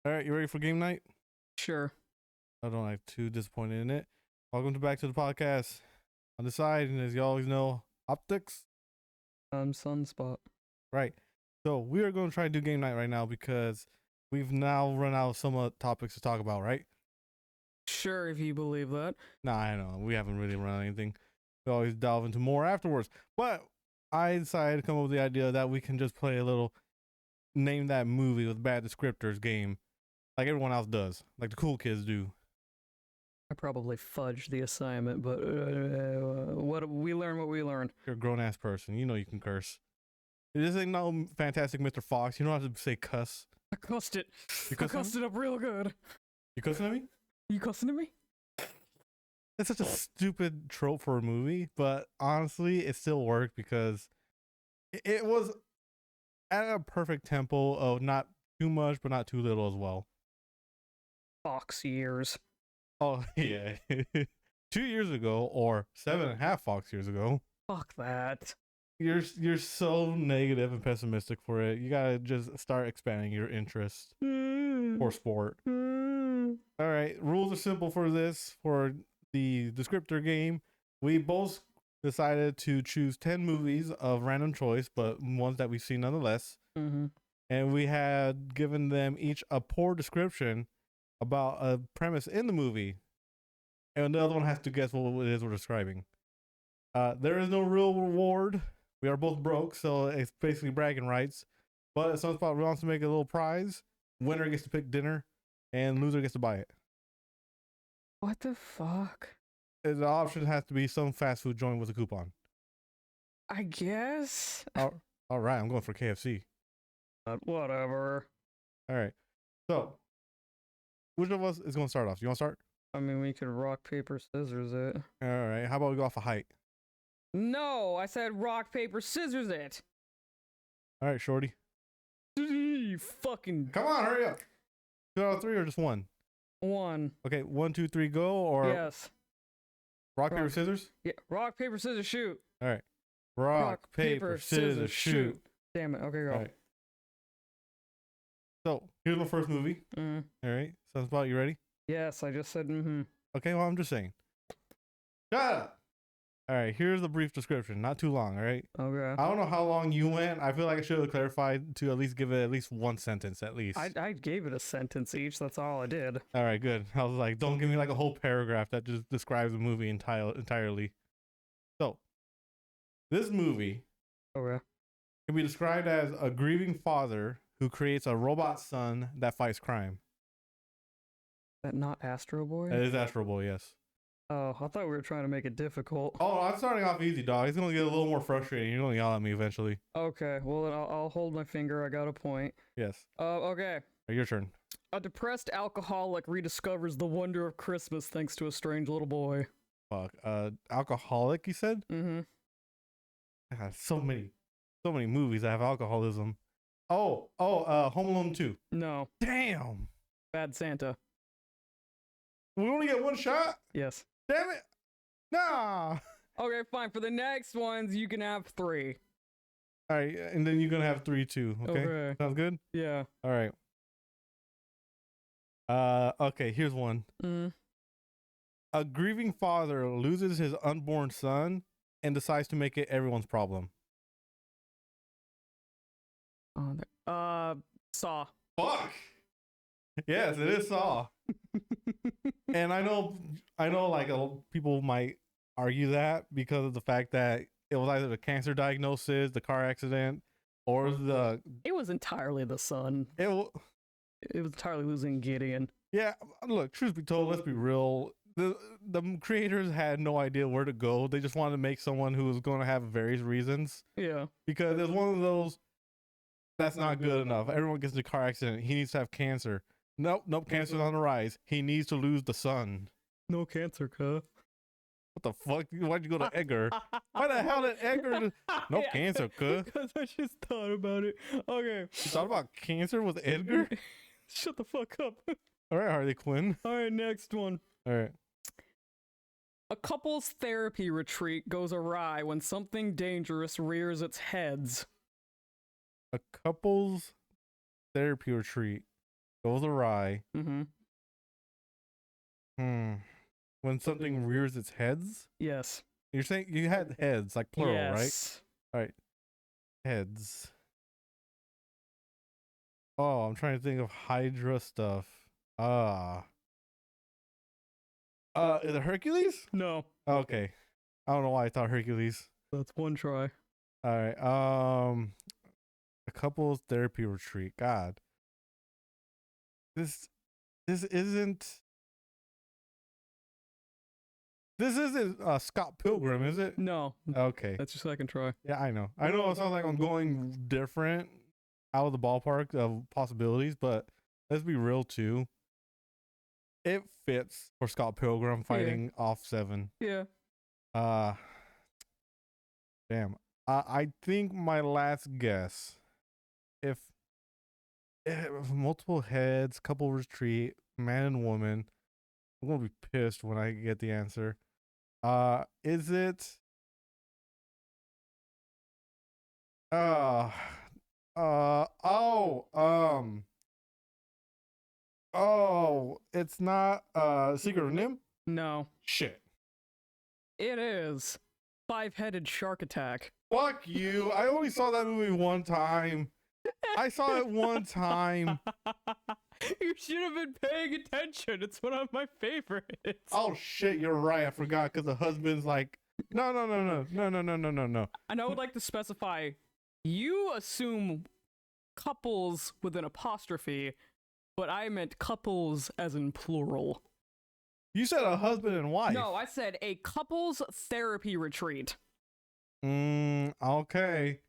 All right, you ready for game night? Sure. I don't like too disappointed in it. Welcome back to the podcast. On the side, and as you always know, optics. I'm Sunspot. Right. So we are going to try to do game night right now because we've now run out of some topics to talk about, right? Sure, if you believe that. Nah, I know. We haven't really run anything. We always delve into more afterwards. But I decided to come up with the idea that we can just play a little name that movie with bad descriptors game like everyone else does, like the cool kids do. I probably fudged the assignment, but what we learn, what we learned. You're a grown ass person. You know you can curse. This ain't no Fantastic Mr. Fox. You don't have to say cuss. I cussed it. You I cussed it up real good. You cussing at me? You cussing at me? It's such a stupid trope for a movie, but honestly, it still worked because it was at a perfect tempo of not too much, but not too little as well. Fox years. Oh, yeah. 2 years ago, or 7.5 Fox years ago. Fuck that. You're so negative and pessimistic for it. You gotta just start expanding your interest for sport. All right, rules are simple for this. For the descriptor game, we both decided to choose 10 movies of random choice, but ones that we've seen nonetheless. And we had given them each a poor description about a premise in the movie, and the other one has to guess what it is we're describing. There is no real reward. We are both broke, so it's basically bragging rights. But at some spot, we want to make a little prize. Winner gets to pick dinner, and loser gets to buy it. What the fuck? And the option has to be some fast food joint with a coupon. I guess. All right, I'm going for KFC. Whatever. All right. So, which of us is going to start off? You want to start? I mean, we could rock, paper, scissors it. All right. How about we go off a height? No, I said rock, paper, scissors it. All right, shorty. You fucking. Come on, hurry up. 2 out of 3 or just one? One. Okay, 1, 2, 3, go, or Yes. rock, paper, scissors? Yeah. Rock, paper, scissors, shoot. All right. Rock, paper, scissors, shoot. Damn it. Okay, go. All right. So, here's my first movie. All right. Sunspot, you ready? Yes, I just said Okay, well, I'm just saying. Shut up. All right, here's the brief description. Not too long, all right? Okay. I don't know how long you went. I feel like I should have clarified to at least give it at least one sentence, at least. I gave it a sentence each. That's all I did. All right, good. I was like, don't give me like a whole paragraph that just describes the movie entirely. So, this movie Okay. can be described as a grieving father who creates a robot son that fights crime. That not Astro Boy? That is Astro Boy, yes. Oh, I thought we were trying to make it difficult. Oh, I'm starting off easy, dog. It's going to get a little more frustrating. You're going to yell at me eventually. Okay, well then I'll hold my finger. I got a point. Yes. Okay. Your turn. A depressed alcoholic rediscovers the wonder of Christmas thanks to a strange little boy. Fuck. Alcoholic, you said? God, so many movies that have alcoholism. Home Alone 2. No. Damn. Bad Santa. We only get one shot? Yes. Damn it. Nah. Okay, fine. For the next ones, you can have 3. All right, and then you're going to have 3 too, okay? Sounds good? Yeah. All right. Okay, here's one. A grieving father loses his unborn son and decides to make it everyone's problem. Saw. Fuck. Yes, it is Saw. And I know like people might argue that because of the fact that it was either the cancer diagnosis, the car accident, or It was entirely the son. It was entirely losing Gideon. Yeah, look, truth be told, let's be real. The creators had no idea where to go. They just wanted to make someone who was going to have various reasons. Yeah. Because it's one of those that's not good enough. Everyone gets in a car accident. He needs to have cancer. Nope, cancer's on the rise. He needs to lose the son. No cancer, cuh. What the fuck? Why'd you go to Edgar? Why the hell did Edgar? No cancer, cuh. Because I just thought about it. Okay. You thought about cancer with Edgar? Shut the fuck up. All right, Harley Quinn. All right, next one. All right. A couple's therapy retreat goes awry when something dangerous rears its heads. A couple's therapy retreat goes awry. Mm-hmm. When something rears its heads? Yes. You're saying you had heads, like plural, right? Yes. All right. Heads. Oh, I'm trying to think of Hydra stuff. Is it Hercules? No. Okay. I don't know why I thought Hercules. That's one try. All right. A couple's therapy retreat. God. This isn't Scott Pilgrim, is it? No. Okay. That's your second try. Yeah, I know. I know it sounds like I'm going different out of the ballpark of possibilities, but let's be real too. It fits for Scott Pilgrim fighting off 7. Yeah. Damn. I think my last guess, if multiple heads, couple retreat, man and woman, I'm gonna be pissed when I get the answer. Is it? Oh, it's not Secret of Nim? No. Shit. It is Five-Headed Shark Attack. Fuck you. I only saw that movie one time. I saw it one time. You should have been paying attention. It's one of my favorites. Oh shit, you're right. I forgot because the husband's like, no. And I would like to specify, you assume couples with an apostrophe, but I meant couples as in plural. You said a husband and wife. No, I said a couples therapy retreat. Okay.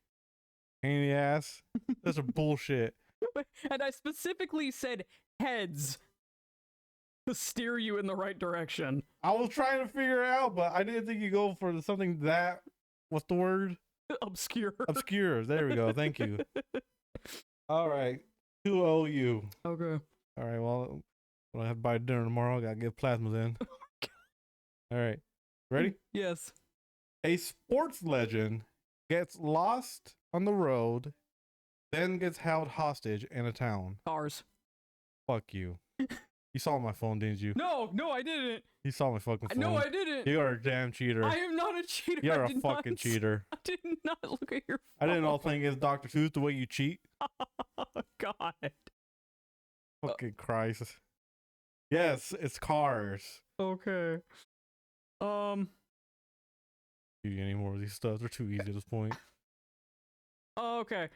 Pain in the ass. That's a bullshit. And I specifically said heads to steer you in the right direction. I was trying to figure it out, but I didn't think you go for something that, what's the word? Obscure. Obscure. There we go. Thank you. All right. 2-0 you. Okay. All right. Well, when I have to buy dinner tomorrow, I got to get plasmas in. All right. Ready? Yes. A sports legend gets lost on the road, then gets held hostage in a town. Cars. Fuck you. You saw my phone, didn't you? No, I didn't. You saw my fucking phone. No, I didn't. You are a damn cheater. I am not a cheater. You're a fucking cheater. I did not look at your phone. I didn't all think it's Dr. Seuss the way you cheat. Oh, God. Fucking Christ. Yes, it's Cars. Okay. Any more of these stuff? They're too easy at this point. Okay.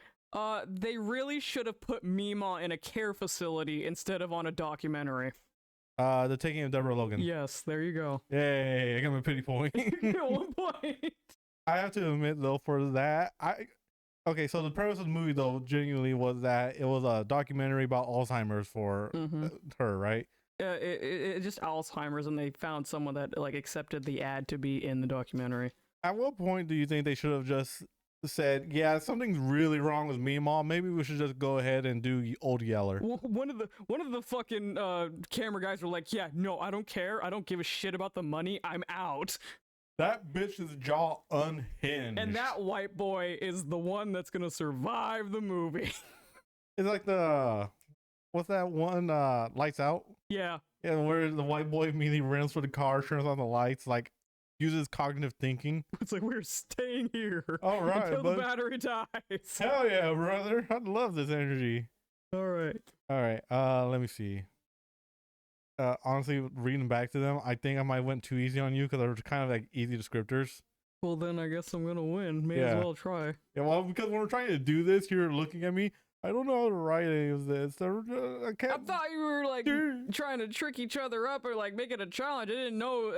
They really should have put Mima in a care facility instead of on a documentary. The Taking of Deborah Logan. Yes, there you go. Yay, I got my pity point. 1 point. I have to admit though, for that, okay, so the premise of the movie though genuinely was that it was a documentary about Alzheimer's for her, right? It just Alzheimer's, and they found someone that like accepted the ad to be in the documentary. At what point do you think they should have just said, yeah, something's really wrong with me, Mom. Maybe we should just go ahead and do Old Yeller. Well, one of the fucking camera guys were like, yeah, no, I don't care. I don't give a shit about the money. I'm out. That bitch's jaw unhinged. And that white boy is the one that's gonna survive the movie. It's like what's that one, Lights Out? Yeah. Yeah, where the white boy immediately runs for the car, turns on the lights, like, uses cognitive thinking. It's like, we're staying here. All right, until the battery dies. Hell yeah, brother. I love this energy. All right. Let me see. Honestly, reading back to them, I think I might went too easy on you because they were kind of like easy descriptors. Well, then I guess I'm gonna win. May as well try. Yeah, well, because when we're trying to do this, you're looking at me. I don't know how to write any of this. I can't. I thought you were like trying to trick each other up or like make it a challenge. I didn't know.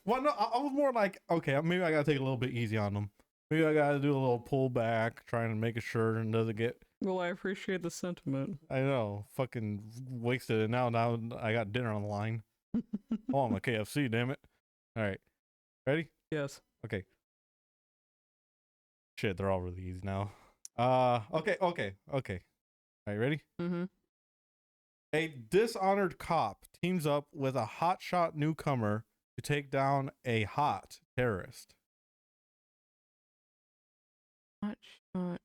Well, no, I was more like, okay, maybe I gotta take a little bit easy on them. Maybe I gotta do a little pullback, trying to make it sure and doesn't get. Well, I appreciate the sentiment. I know, fucking wasted it. Now I got dinner on the line. Oh, I'm a KFC, damn it. All right, ready? Yes. Okay. Shit, they're all really easy now. Okay. All right, ready? Mm-hmm. A dishonored cop teams up with a hotshot newcomer to take down a hot terrorist. Hotshot.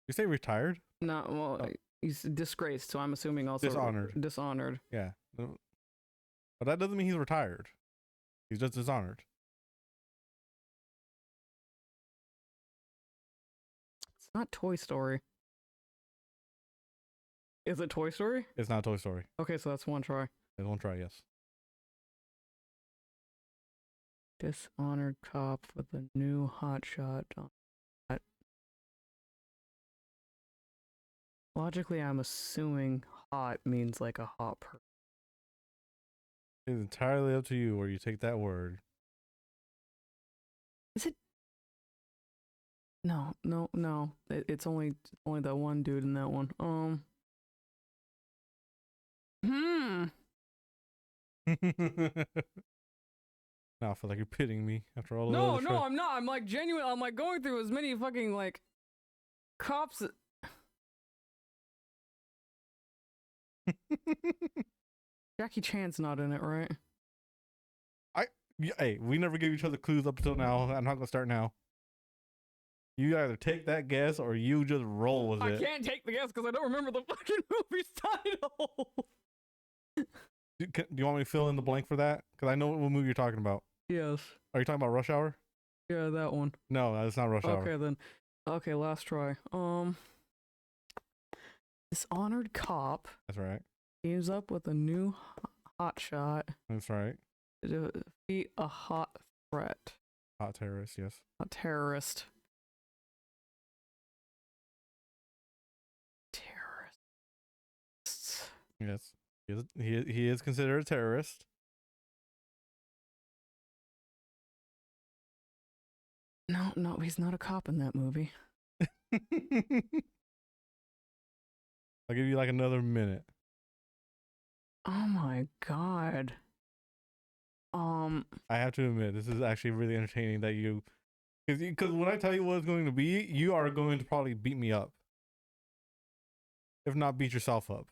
You say retired? No, well, he's disgraced, so I'm assuming also Dishonored. Dishonored. Yeah. But that doesn't mean he's retired. He's just dishonored. It's not Toy Story. Is it Toy Story? It's not Toy Story. Okay, so that's one try. It's one try, yes. Dishonored cop with a new hotshot on that. Logically, I'm assuming hot means like a hot person. It's entirely up to you where you take that word. Is it? No. It's only that one dude in that one. Now I feel like you're pitting me after all of No, I'm not. I'm like genuine. I'm like going through as many fucking like cops. Jackie Chan's not in it, right? Hey, we never gave each other clues up until now. I'm not gonna start now. You either take that guess or you just roll with it. I can't take the guess because I don't remember the fucking movie's title. Do you want me to fill in the blank for that? Because I know what movie you're talking about. Yes. Are you talking about Rush Hour? Yeah, that one. No, that's not Rush Hour. Okay then. Okay, last try. Dishonored cop. That's right. Teams up with a new hotshot That's right. to defeat a hot threat. Hot terrorist, yes. A terrorist. Terrorists. Yes. He is considered a terrorist. No, he's not a cop in that movie. I'll give you like another minute. Oh my god. I have to admit, this is actually really entertaining that you, because when I tell you what it's going to be, you are going to probably beat me up, if not beat yourself up.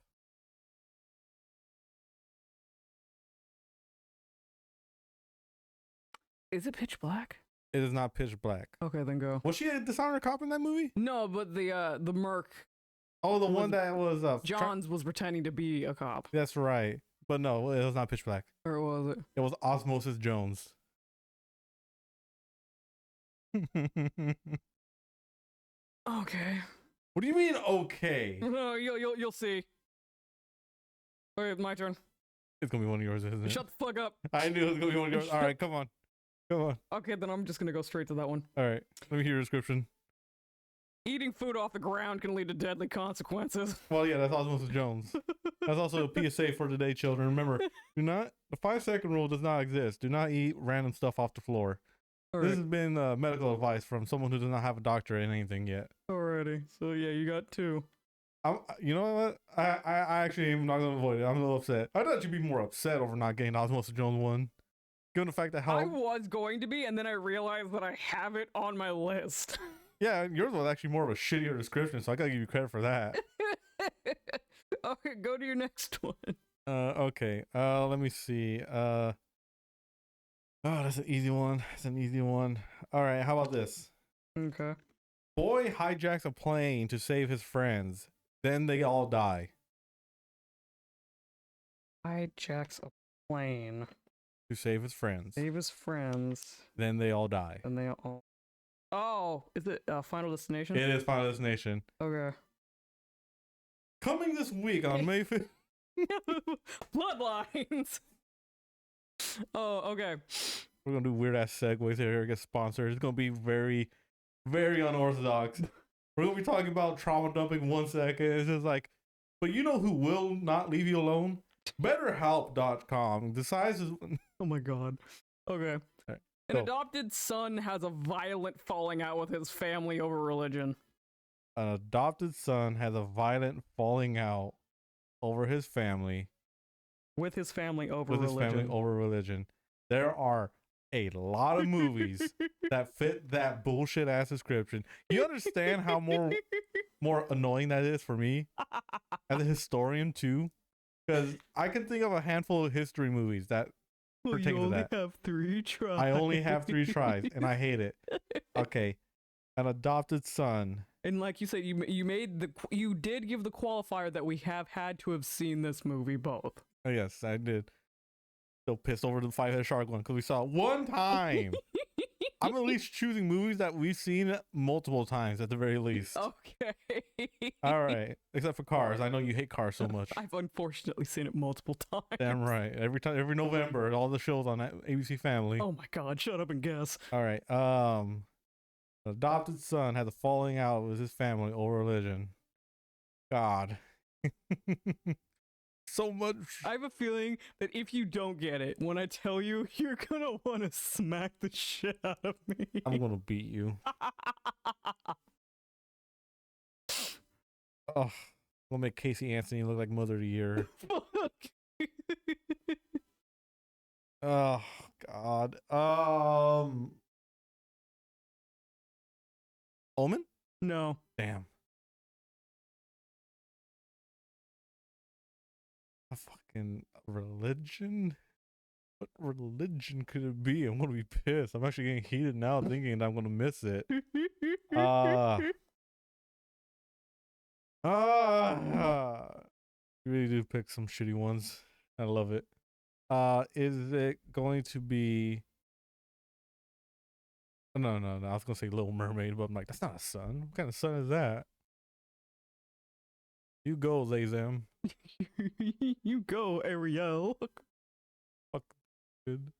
Is it Pitch Black? It is not Pitch Black. Okay, then go. Was she a dishonored cop in that movie? No, but the merc. Oh, the one that was Johns was pretending to be a cop. That's right. But no, it was not Pitch Black. Or was it? It was Osmosis Jones. Okay. What do you mean, okay? No, you'll see. Okay, my turn. It's gonna be one of yours, isn't it? Shut the fuck up. I knew it was gonna be one of yours. All right, come on. Okay, then I'm just gonna go straight to that one. All right, let me hear your description. Eating food off the ground can lead to deadly consequences. Well, yeah, that's Osmosis Jones. That's also a PSA for today, children. Remember, the 5-second rule does not exist. Do not eat random stuff off the floor. This has been medical advice from someone who does not have a doctorate in anything yet. Alrighty. So yeah, you got 2. You know what? I actually am not gonna avoid it. I'm a little upset. I'd actually be more upset over not getting Osmosis Jones 1. Given the fact that I was going to be, and then I realized that I have it on my list. Yeah, yours was actually more of a shittier description, so I gotta give you credit for that. Okay, go to your next one. Okay. Let me see. Oh, that's an easy one. All right, how about this? Okay. Boy hijacks a plane to save his friends. Then they all die. Hijacks a plane. To save his friends. Save his friends. Then they all die. And they all... Oh, is it Final Destination? It is Final Destination. Okay. Coming this week on May 5th. Bloodlines! Oh, okay. We're gonna do weird ass segues here, get sponsored. It's gonna be very, very unorthodox. We're gonna be talking about trauma dumping 1 second. It's just like, but you know who will not leave you alone? BetterHelp.com decides. Oh my god. Okay. Right, An adopted son has a violent falling out with his family over religion. An adopted son has a violent falling out over his family. With his family over religion. There are a lot of movies that fit that bullshit ass description. You understand how more annoying that is for me as a historian too? Because I can think of a handful of history movies that pertain to that. You only have 3 tries. I only have 3 tries, and I hate it. Okay. An adopted son And like you said, you did give the qualifier that we have had to have seen this movie both. Oh, yes, I did. Still pissed over the five-headed shark one because we saw it one time. I'm at least choosing movies that we've seen multiple times at the very least. Okay. All right, except for Cars. I know you hate Cars so much. I've unfortunately seen it multiple times. Damn right. Every November, all the shows on ABC Family. Oh my god, shut up and guess. All right. The adopted son had a falling out with his family over religion. God. So much. I have a feeling that if you don't get it, when I tell you, you're gonna want to smack the shit out of me. I'm gonna beat you. Oh, we'll make Casey Anthony look like Mother of the Year. Oh God. Omen? No. Damn. A fucking religion? What religion could it be? I'm gonna be pissed. I'm actually getting heated now thinking that I'm gonna miss it. You really do pick some shitty ones. I love it. Is it going to be? No. I was gonna say Little Mermaid, but I'm like, that's not a sun. What kind of sun is that? You go, Lazam. You go, Ariel. Fuck, good.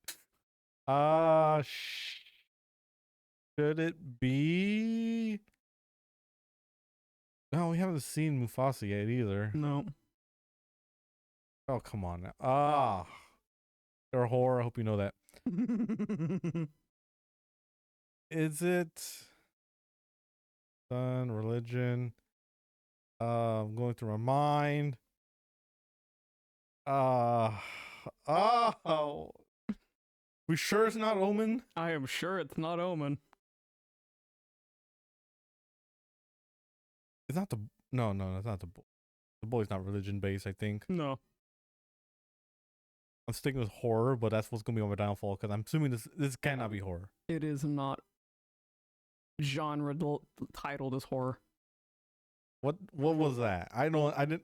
Should it be? No, we haven't seen Mufasa yet either. No. Oh, come on now. They're a horror. I hope you know that. Is it sun, religion? I'm going through my mind. We sure it's not Omen? I am sure it's not Omen. It's not the no, it's not the boy. The boy's not religion based, I think. No. I'm sticking with horror, but that's what's gonna be on my downfall because I'm assuming this cannot be horror. It is not genre titled as horror. What was that? I didn't.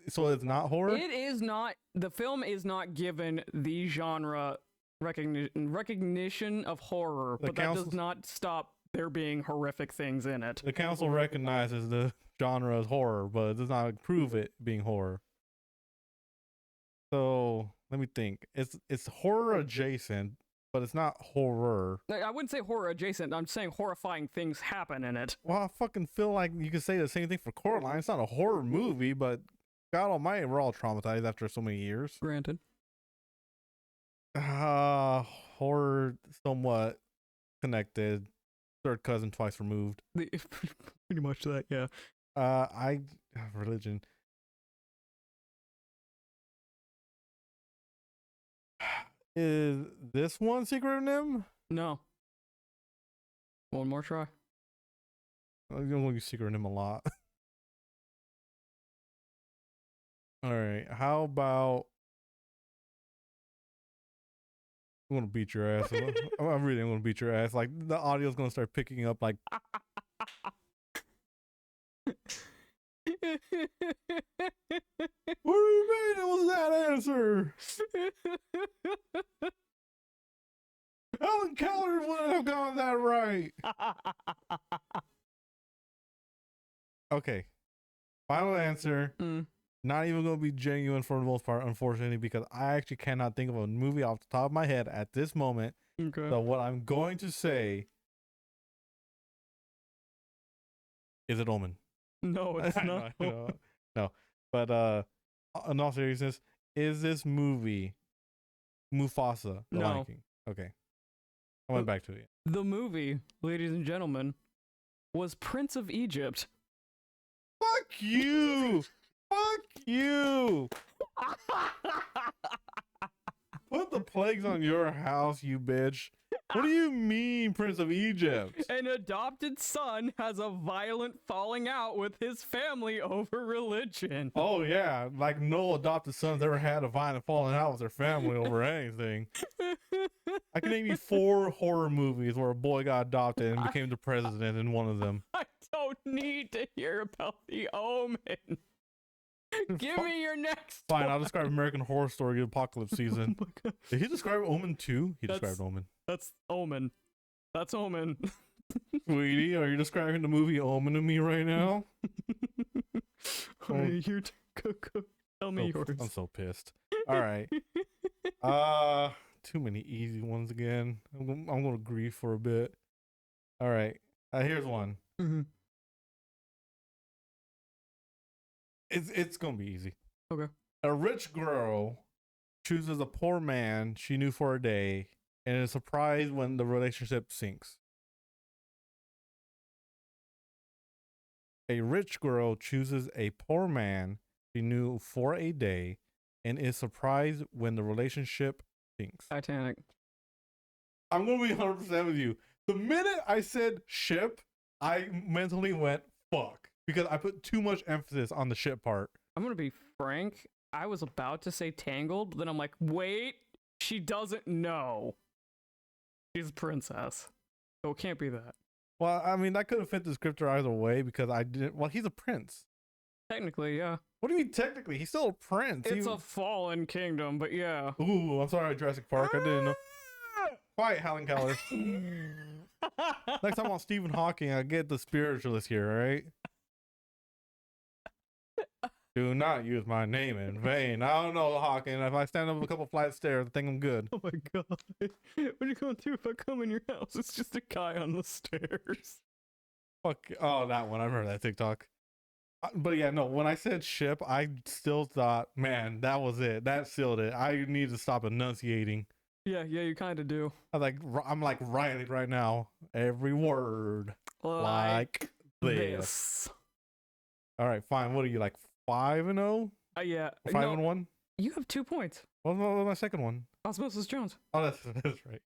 So it's not horror. It is not. The film is not given the genre recognition of horror, but that does not stop there being horrific things in it. The council recognizes the genre as horror, but it does not prove it being horror. So let me think. It's horror adjacent, but it's not horror. I wouldn't say horror adjacent. I'm saying horrifying things happen in it. Well, I fucking feel like you could say the same thing for Coraline. It's not a horror movie, but God Almighty, we're all traumatized after so many years. Granted. Horror somewhat connected. Third cousin twice removed. Pretty much that, yeah. Religion. Is this one Secret of Nim? No. One more try. I'm gonna use Secret of Nim a lot. All right. How about? I'm gonna beat your ass. I'm really gonna beat your ass. Like the audio's gonna start picking up. Like. What do you mean it was that answer? Helen Keller wouldn't have gotten that right. Okay. Final answer. Not even going to be genuine for the most part, unfortunately, because I actually cannot think of a movie off the top of my head at this moment. Okay. So what I'm going to say is it Omen? No, it's not. No. But in all seriousness, is this movie Mufasa the Lion King? Okay. I went back to it. The movie, ladies and gentlemen, was Prince of Egypt. Fuck you! Fuck you! Put the plagues on your house, you bitch. What do you mean, Prince of Egypt? An adopted son has a violent falling out with his family over religion. Oh, yeah. Like no adopted son's ever had a violent falling out with their family over anything. I can name you 4 horror movies where a boy got adopted and became the president in one of them. I don't need to hear about the Omen. Give me your next. Fine, I'll describe American Horror Story Apocalypse Season. Oh my God. Did he describe Omen too? He described Omen. That's Omen. That's Omen. Sweetie, are you describing the movie Omen to me right now? You tell me yours. I'm so pissed. All right. Too many easy ones again. I'm gonna grieve for a bit. All right. Here's one. Mm-hmm. It's gonna be easy. Okay. A rich girl chooses a poor man she knew for a day and is surprised when the relationship sinks. A rich girl chooses a poor man she knew for a day and is surprised when the relationship sinks. Titanic. I'm going to be 100% with you. The minute I said ship, I mentally went, fuck. Because I put too much emphasis on the ship part. I'm going to be frank. I was about to say Tangled, but then I'm like, wait, she doesn't know. She's a princess. So it can't be that. Well, I mean, that could have fit the scripture either way because I didn't. Well, he's a prince. Technically, yeah. What do you mean technically? He's still a prince. It's a fallen kingdom, but yeah. Ooh, I'm sorry, Jurassic Park. I didn't know. Quiet, Helen Keller. Next time on Stephen Hawking, I get the spiritualist here, all right? Do not use my name in vain. I don't know, Hawking. If I stand up a couple flight of stairs, I think I'm good. Oh my God. What are you going to do if I come in your house? It's just a guy on the stairs. Fuck. Oh, that one. I've heard that TikTok. But yeah, no, when I said ship, I still thought, man, that was it. That sealed it. I need to stop enunciating. Yeah, you kind of do. I'm like writing right now. Every word like this. All right, fine. What are you, like 5-0? Yeah. 5-1? You have 2 points. What was my second one? Osmosis Jones. Oh, that's right.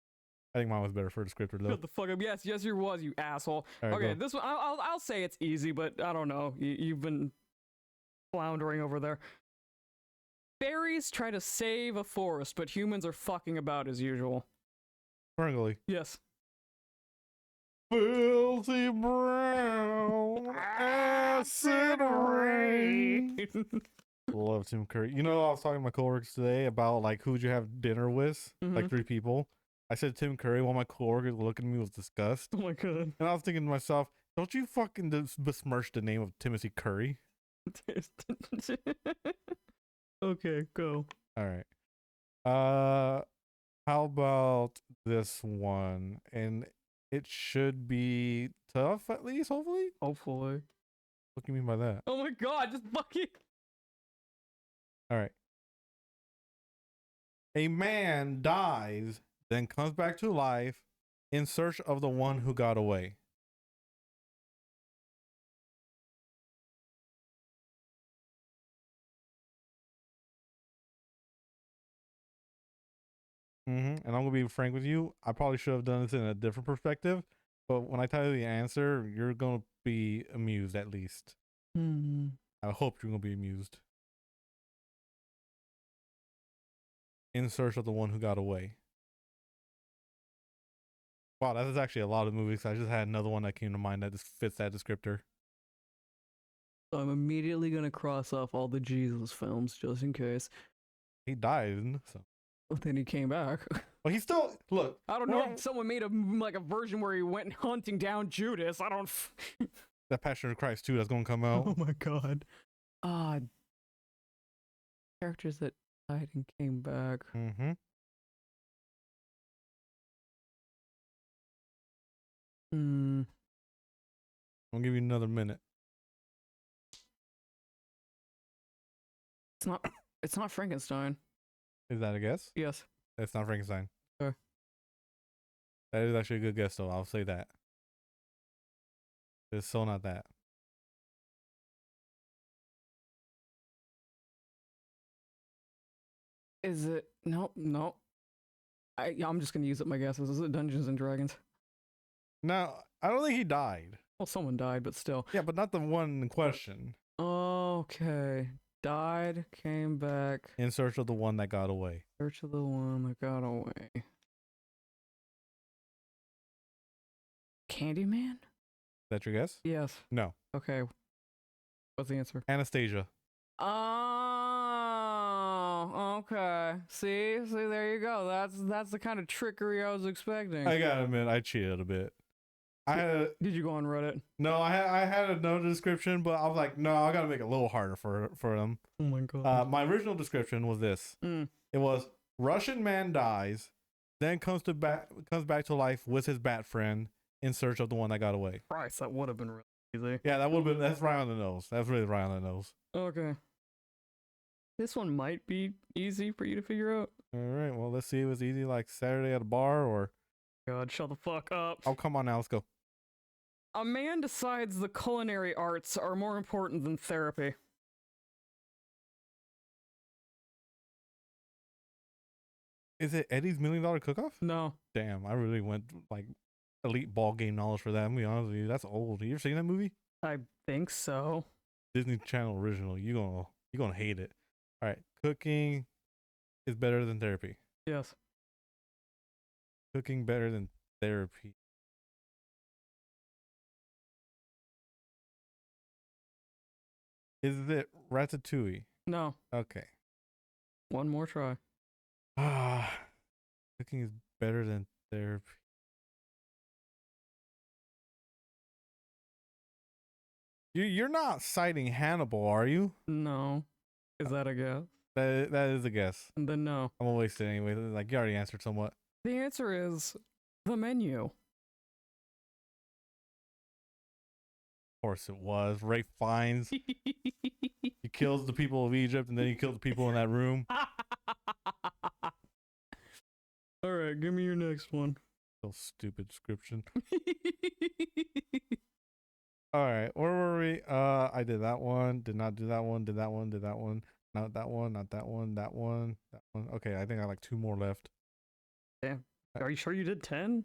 I think mine was better for descriptor though. Shut the fuck up. Yes, yours was, you asshole. Right, okay, go. this one, I'll say it's easy, but I don't know. You've been floundering over there. Fairies try to save a forest, but humans are fucking about as usual. Ferngully. Yes. Filthy brown acid rain. Love Tim Curry. You know, I was talking to my coworkers today about like who'd you have dinner with? Like 3 people. I said Tim Curry. One of my coworkers looking at me with disgust. Oh my God. And I was thinking to myself, don't you fucking besmirch the name of Timothy Curry. Okay, go. All right. How about this one? And it should be tough at least, hopefully. Hopefully. What do you mean by that? Oh my God, just fucking. All right. A man dies, then comes back to life in search of the one who got away. And I'm going to be frank with you. I probably should have done this in a different perspective. But when I tell you the answer, you're going to be amused at least. I hope you're going to be amused. In search of the one who got away. Wow, that is actually a lot of movies. I just had another one that came to mind that just fits that descriptor. So I'm immediately going to cross off all the Jesus films just in case. He died, so. But then he came back. Well, he still, look. I don't know if someone made a version where he went hunting down Judas. I don't. That Passion of Christ 2 that's going to come out. Oh my God. Characters that died and came back. I'll give you another minute. It's not Frankenstein. Is that a guess? Yes. It's not Frankenstein. Okay. That is actually a good guess, though. I'll say that. It's so not that. Is it? No. I'm just gonna use up my guesses. Is it Dungeons and Dragons? No, I don't think he died. Well, someone died, but still. Yeah, but not the one in question. Okay. Died, came back. In search of the one that got away. Search of the one that got away. Candyman? That your guess? Yes. No. Okay. What's the answer? Anastasia. Oh, okay. See, there you go. That's the kind of trickery I was expecting. I gotta admit, I cheated a bit. Did you go on Reddit? No, I had another description, but I was like, no, I gotta make it a little harder for them. Oh my god. My original description was this. It was Russian man dies, then comes back to life with his bat friend in search of the one that got away. Christ, that would have been really easy. Yeah, that would have been. That's right on the nose. That's really right on the nose. Okay. This one might be easy for you to figure out. All right. Well, let's see if it's easy, like Saturday at a bar, or. God, shut the fuck up. Oh, come on now. Let's go. A man decides the culinary arts are more important than therapy. Is it Eddie's $1 Million Cook-Off? No. Damn, I really went like elite ball game knowledge for that. I'm gonna be honest with you. That's old. You ever seen that movie? I think so. Disney Channel original. You gonna hate it. All right. Cooking is better than therapy. Yes. Cooking better than therapy. Is it Ratatouille? No. Okay. One more try. Cooking is better than therapy. You're not citing Hannibal, are you? No. Is that a guess? That is a guess. And then no. I'm gonna waste it anyway. Like you already answered somewhat. The answer is The Menu. Of course it was. Ray Fiennes. He kills the people of Egypt and then he kills the people in that room. Alright, give me your next one. So stupid description. Alright, where were we? I did that one, did not do that one, did that one, did that one. Not that one, not that one, that one, that one. Okay, I think I have like 2 more left. Damn. Are you sure you did 10?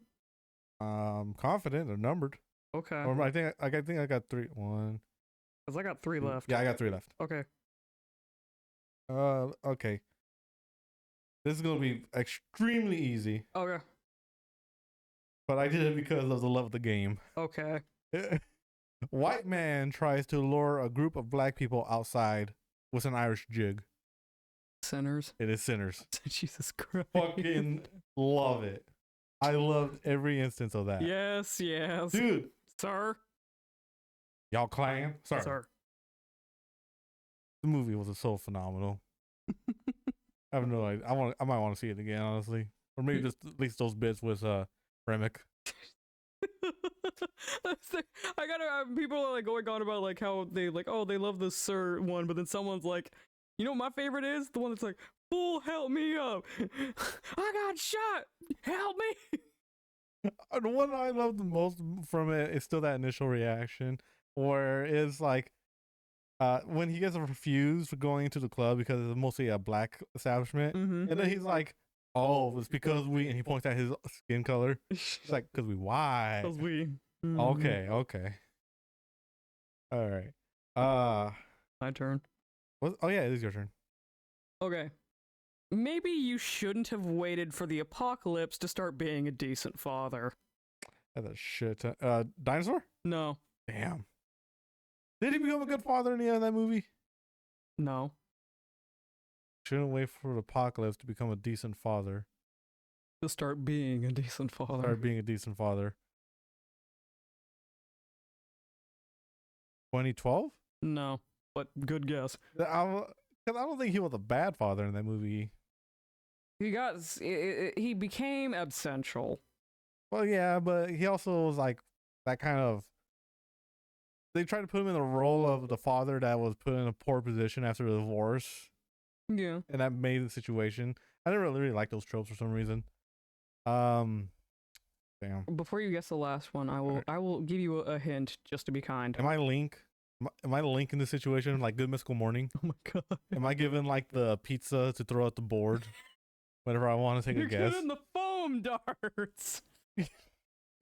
Confident, they're numbered. Okay. Or I think I got 3. 1. Because I got 3 left. Yeah, I got 3 left. Okay. Okay. This is gonna be extremely easy. Okay. But I did it because of the love of the game. Okay. White man tries to lure a group of black people outside with an Irish jig. Sinners. It is Sinners. Jesus Christ. Fucking love it. I loved every instance of that. Yes, yes. Dude. Sir. Y'all clan? Sorry. Sir. The movie was so phenomenal. I have no idea. I might want to see it again, honestly. Or maybe just at least those bits with Remick. I gotta people are like going on about like how they like, oh, they love the Sir one, but then someone's like, you know what my favorite is? The one that's like, fool, help me up. I got shot. Help me. The one I love the most from it is still that initial reaction where it's like when he gets refused for going into the club because it's mostly a black establishment, and then he's like, oh, it's because we, and he points at his skin color. It's like, because we, why? Because we. Okay. All right. My turn. Oh yeah, it is your turn. Okay. Maybe you shouldn't have waited for the apocalypse to start being a decent father. That's a shit. Dinosaur? No. Damn. Did he become a good father in the end of that movie? No. Shouldn't wait for the apocalypse to become a decent father. To start being a decent father. Start being a decent father. 2012? No, but good guess. Because I don't think he was a bad father in that movie. He became absential. Well, yeah, but he also was like that kind of. They tried to put him in the role of the father that was put in a poor position after the divorce. Yeah. And that made the situation. I didn't really like those tropes for some reason. Damn. Before you guess the last one, I will give you a hint just to be kind. Am I Link? Am I Link in this situation? Like Good Mystical Morning? Oh my god. Am I given like the pizza to throw at the board whenever I want to take a guess? You're given the foam darts.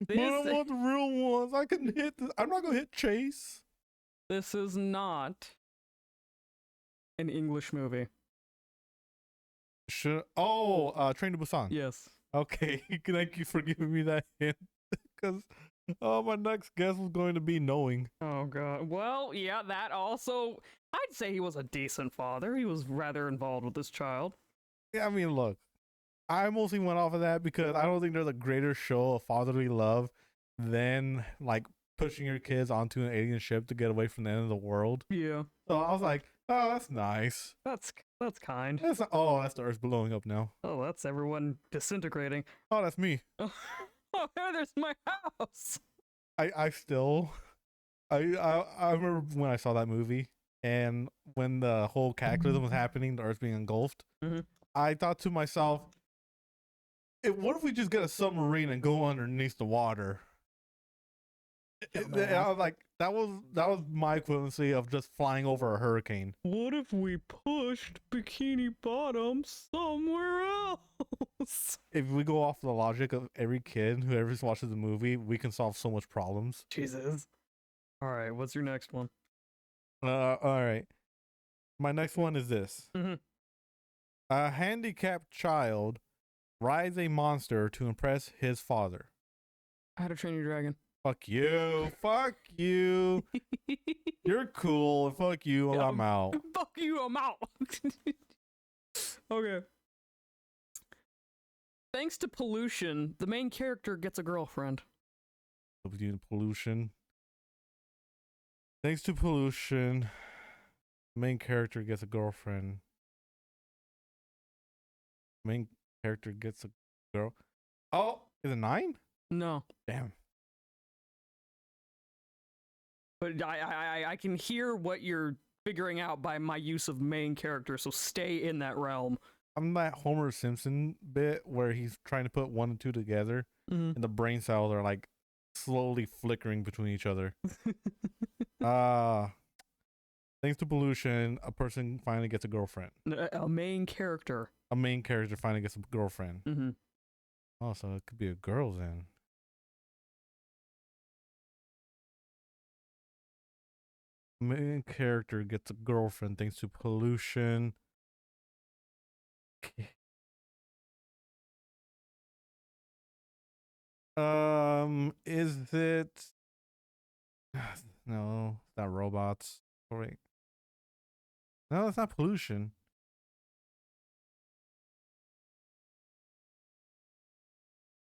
But I want the real ones. I can hit this. I'm not gonna hit Chase. This is not an English movie. Train to Busan. Yes. Okay, thank you for giving me that hint. Because Oh, my next guess was going to be knowing. Oh god. Well, yeah, that also. I'd say he was a decent father. He was rather involved with this child. Yeah, I mean, look, I mostly went off of that because I don't think there's a greater show of fatherly love than like pushing your kids onto an alien ship to get away from the end of the world. Yeah, So I was like, oh, that's nice. that's kind. That's not, oh, that's the Earth blowing up now. Oh, that's everyone disintegrating. Oh, that's me. Oh, there's my house. I still, I remember when I saw that movie and when the whole cataclysm was happening, the Earth being engulfed. Mhm. I thought to myself, what if we just get a submarine and go underneath the water? I was like, that was my equivalency of just flying over a hurricane. What if we pushed Bikini Bottom somewhere else? If we go off the logic of every kid who ever watches the movie, we can solve so much problems. Jesus. All right, what's your next one? All right. My next one is this. Mhm. A handicapped child rides a monster to impress his father. How to Train Your Dragon. Fuck you. Fuck you. You're cool. Fuck you. Yeah, I'm out. Fuck you, I'm out. Okay. Thanks to pollution, the main character gets a girlfriend. Pollution. Thanks to pollution, the main character gets a girlfriend. Main character gets a girl. Oh, is it 9? No. Damn. But I can hear what you're figuring out by my use of main character, so stay in that realm. I'm that Homer Simpson bit where he's trying to put 1 and 2 together, and the brain cells are like slowly flickering between each other. Thanks to pollution, a person finally gets a girlfriend. A main character. A main character finally gets a girlfriend. Mm-hmm. Oh, so it could be a girl then. Main character gets a girlfriend thanks to pollution. Is it? No, it's not robots. Oh, wait. No, it's not pollution.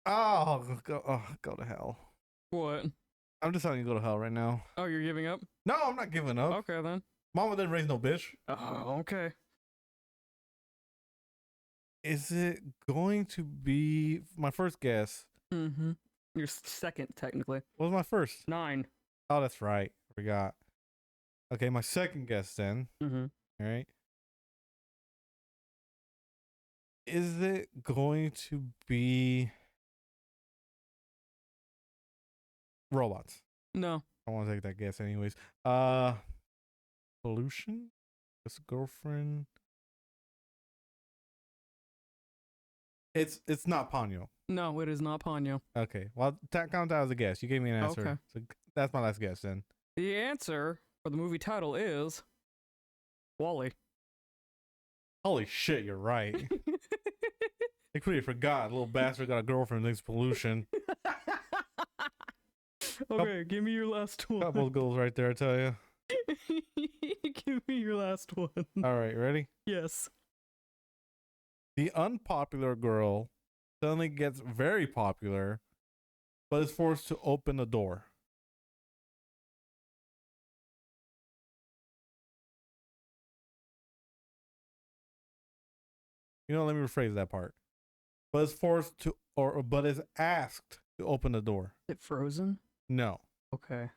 Go to hell. What? I'm just telling you to go to hell right now. Oh, you're giving up? No, I'm not giving up. Okay, then. Mama didn't raise no bitch. Oh, okay. Is it going to be my first guess? Mm-hmm. Your second, technically. What was my first? 9. Oh, that's right. I forgot. Okay, my second guess then. Mm-hmm. All right. Is it going to be robots? No. I want to take that guess anyways. Pollution? This girlfriend? It's not Ponyo. No, it is not Ponyo. Okay. Well, count that as a guess. You gave me an answer. Okay. So that's my last guess then. The answer for the movie title is Wall-E. Holy shit, you're right. I completely forgot. Little bastard got a girlfriend thanks to pollution. Okay, give me your last one. Couple of goals right there, I tell you. Give me your last one. All right, ready? Yes. The unpopular girl suddenly gets very popular, but is forced to open the door. You know, let me rephrase that part. But is forced to, but is asked to open the door. Is it Frozen? No. Okay.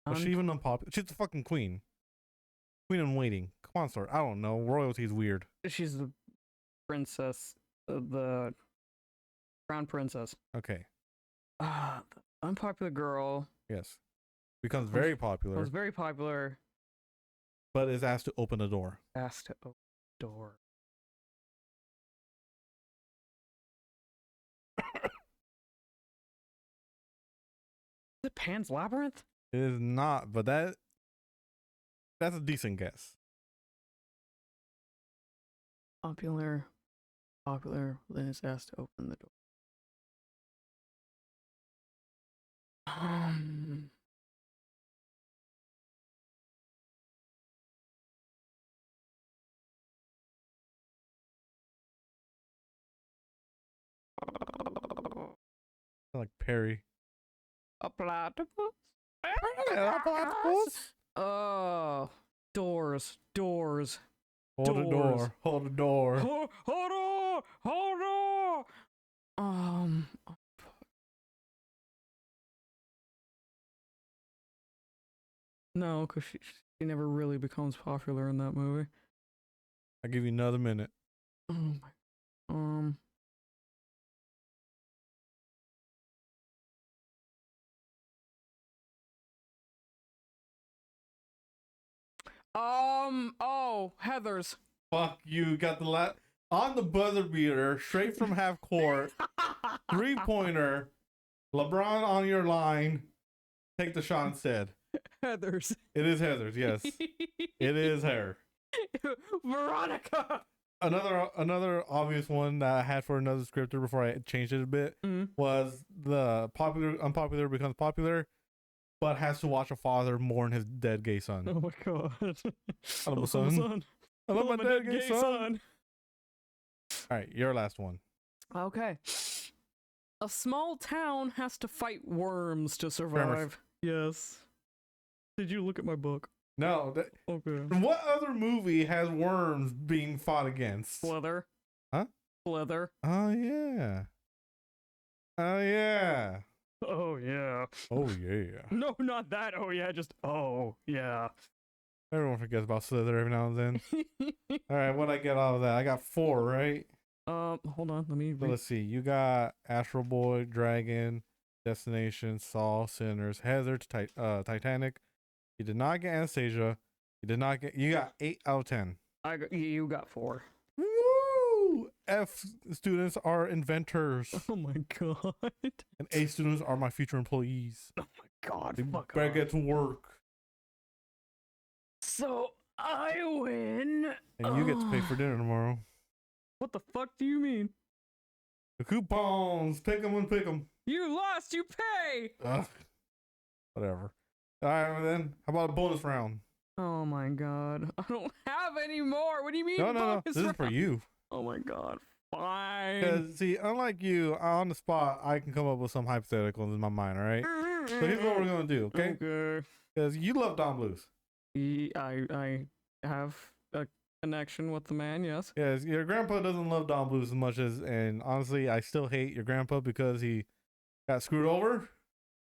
Was she even unpopular? She's the fucking queen. Queen in waiting. Come on, sir. I don't know. Royalty's weird. She's the princess, the crown princess. Okay. The unpopular girl Yes. Becomes very popular, was very popular. but is asked to open the door. Asked to open the door. Is it Pan's Labyrinth? It is not, but that's a decent guess. Popular, then is asked to open the door. Um, Like Perry. a platypus? Platypus? Oh, doors. Hold the door. Hold the door. Hold on. No, because she never really becomes popular in that movie. I'll give you another minute. Oh my. Oh, Heather's. Fuck you. Got the on the buzzer beater, straight from half court. 3-pointer. LeBron on your line. Take the shot instead. Heather's. It is Heather's, yes. It is her. Veronica. Another obvious one that I had for another scripter before I changed it a bit was the unpopular becomes popular, but has to watch a father mourn his dead gay son. Oh my god. I love my son. I love my dead gay son. All right, your last one. Okay. A small town has to fight worms to survive. Grammars. Yes. Did you look at my book? No. Okay. What other movie has worms being fought against? Slither. Huh? Slither. Oh yeah. Oh yeah. Oh yeah. Oh yeah. No, not that. Oh yeah, just oh yeah. Everyone forgets about Slither every now and then. All right, what'd I get out of that? I got 4, right? Hold on. Let me. So let's see. You got Astro Boy, Dragon, Destination, Saw, Sinners, Heather, Titanic. You did not get Anastasia. You did not get. You got 8 out of 10. You got 4. Woo! F students are inventors. Oh my god. And A students are my future employees. Oh my god. They Fuck better off. get to work. So I win. And you get to pay for dinner tomorrow. What the fuck do you mean? The coupons. Pick them and pick them. You lost. You pay. Ugh. Whatever. All right, then. How about a bonus round? Oh my god. I don't have any more. What do you mean? No. This is for you. Oh my god. Fine. Because, see, unlike you, on the spot, I can come up with some hypotheticals in my mind, all right? So here's what we're going to do, okay? Okay. Because you love Don Bluth. I have a connection with the man, yes. Yes, your grandpa doesn't love Don Bluth as much as, and honestly, I still hate your grandpa because he got screwed over.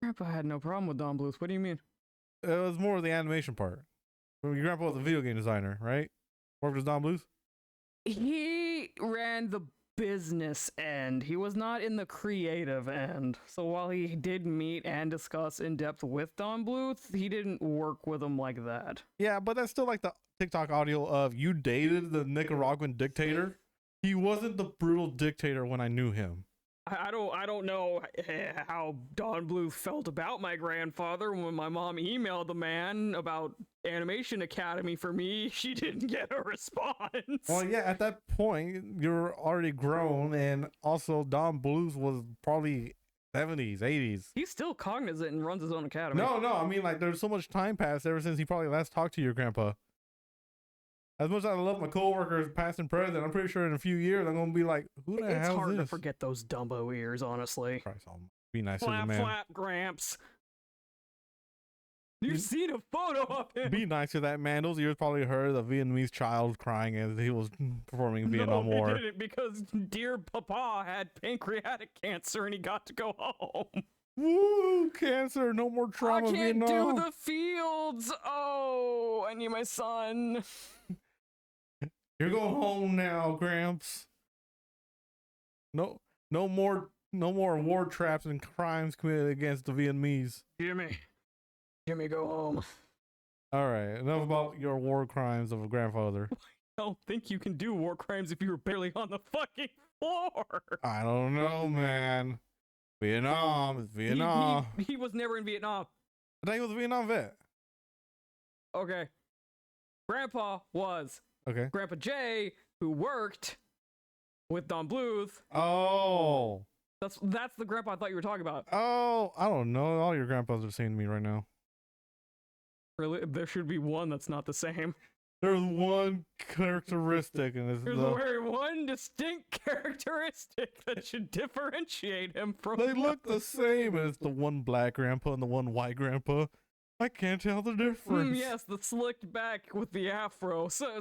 Grandpa had no problem with Don Bluth. What do you mean? It was more the animation part. Your grandpa was a video game designer, right? Worked with Don Bluth? He ran the business end. He was not in the creative end. So while he did meet and discuss in depth with Don Bluth, he didn't work with him like that. Yeah, but that's still like the TikTok audio of you dated the Nicaraguan dictator. He wasn't the brutal dictator when I knew him. I don't know how Don Bluth felt about my grandfather. When my mom emailed the man about Animation Academy for me, she didn't get a response. Well, yeah, at that point, you're already grown, and also Don Bluth was probably 70s, 80s. He's still cognizant and runs his own academy. No, I mean, like, there's so much time passed ever since he probably last talked to your grandpa. As much as I love my coworkers, past and present, I'm pretty sure in a few years I'm gonna be like, "Who the hell is this?" It's hard to forget those Dumbo ears, honestly. Christ, I'll be nice to the Flap, man. flap, Gramps. You've seen a photo of him. Be nice to that man. Those ears probably heard a Vietnamese child crying as he was performing in Vietnam War. No, he didn't, because dear Papa had pancreatic cancer and he got to go home. Woo! Cancer, no more trauma. I can't Vietnam. do the fields. Oh, I need my son. You're going home now, Gramps. No more war traps and crimes committed against the Vietnamese. Jimmy, go home. All right, enough about your war crimes of a grandfather. I don't think you can do war crimes if you were barely on the fucking floor. I don't know, man. Vietnam, it's Vietnam. He was never in Vietnam. I think he was a Vietnam vet. Okay. Grandpa was. Okay. Grandpa Jay, who worked with Don Bluth. Oh. That's the grandpa I thought you were talking about. Oh, I don't know. All your grandpas are saying to me right now. Really, there should be one that's not the same. There's one characteristic, and it's There's very one distinct characteristic that should differentiate him from. they look the same, and it's the one black grandpa and the one white grandpa. I can't tell the difference. Yes, the slicked back with the afro. So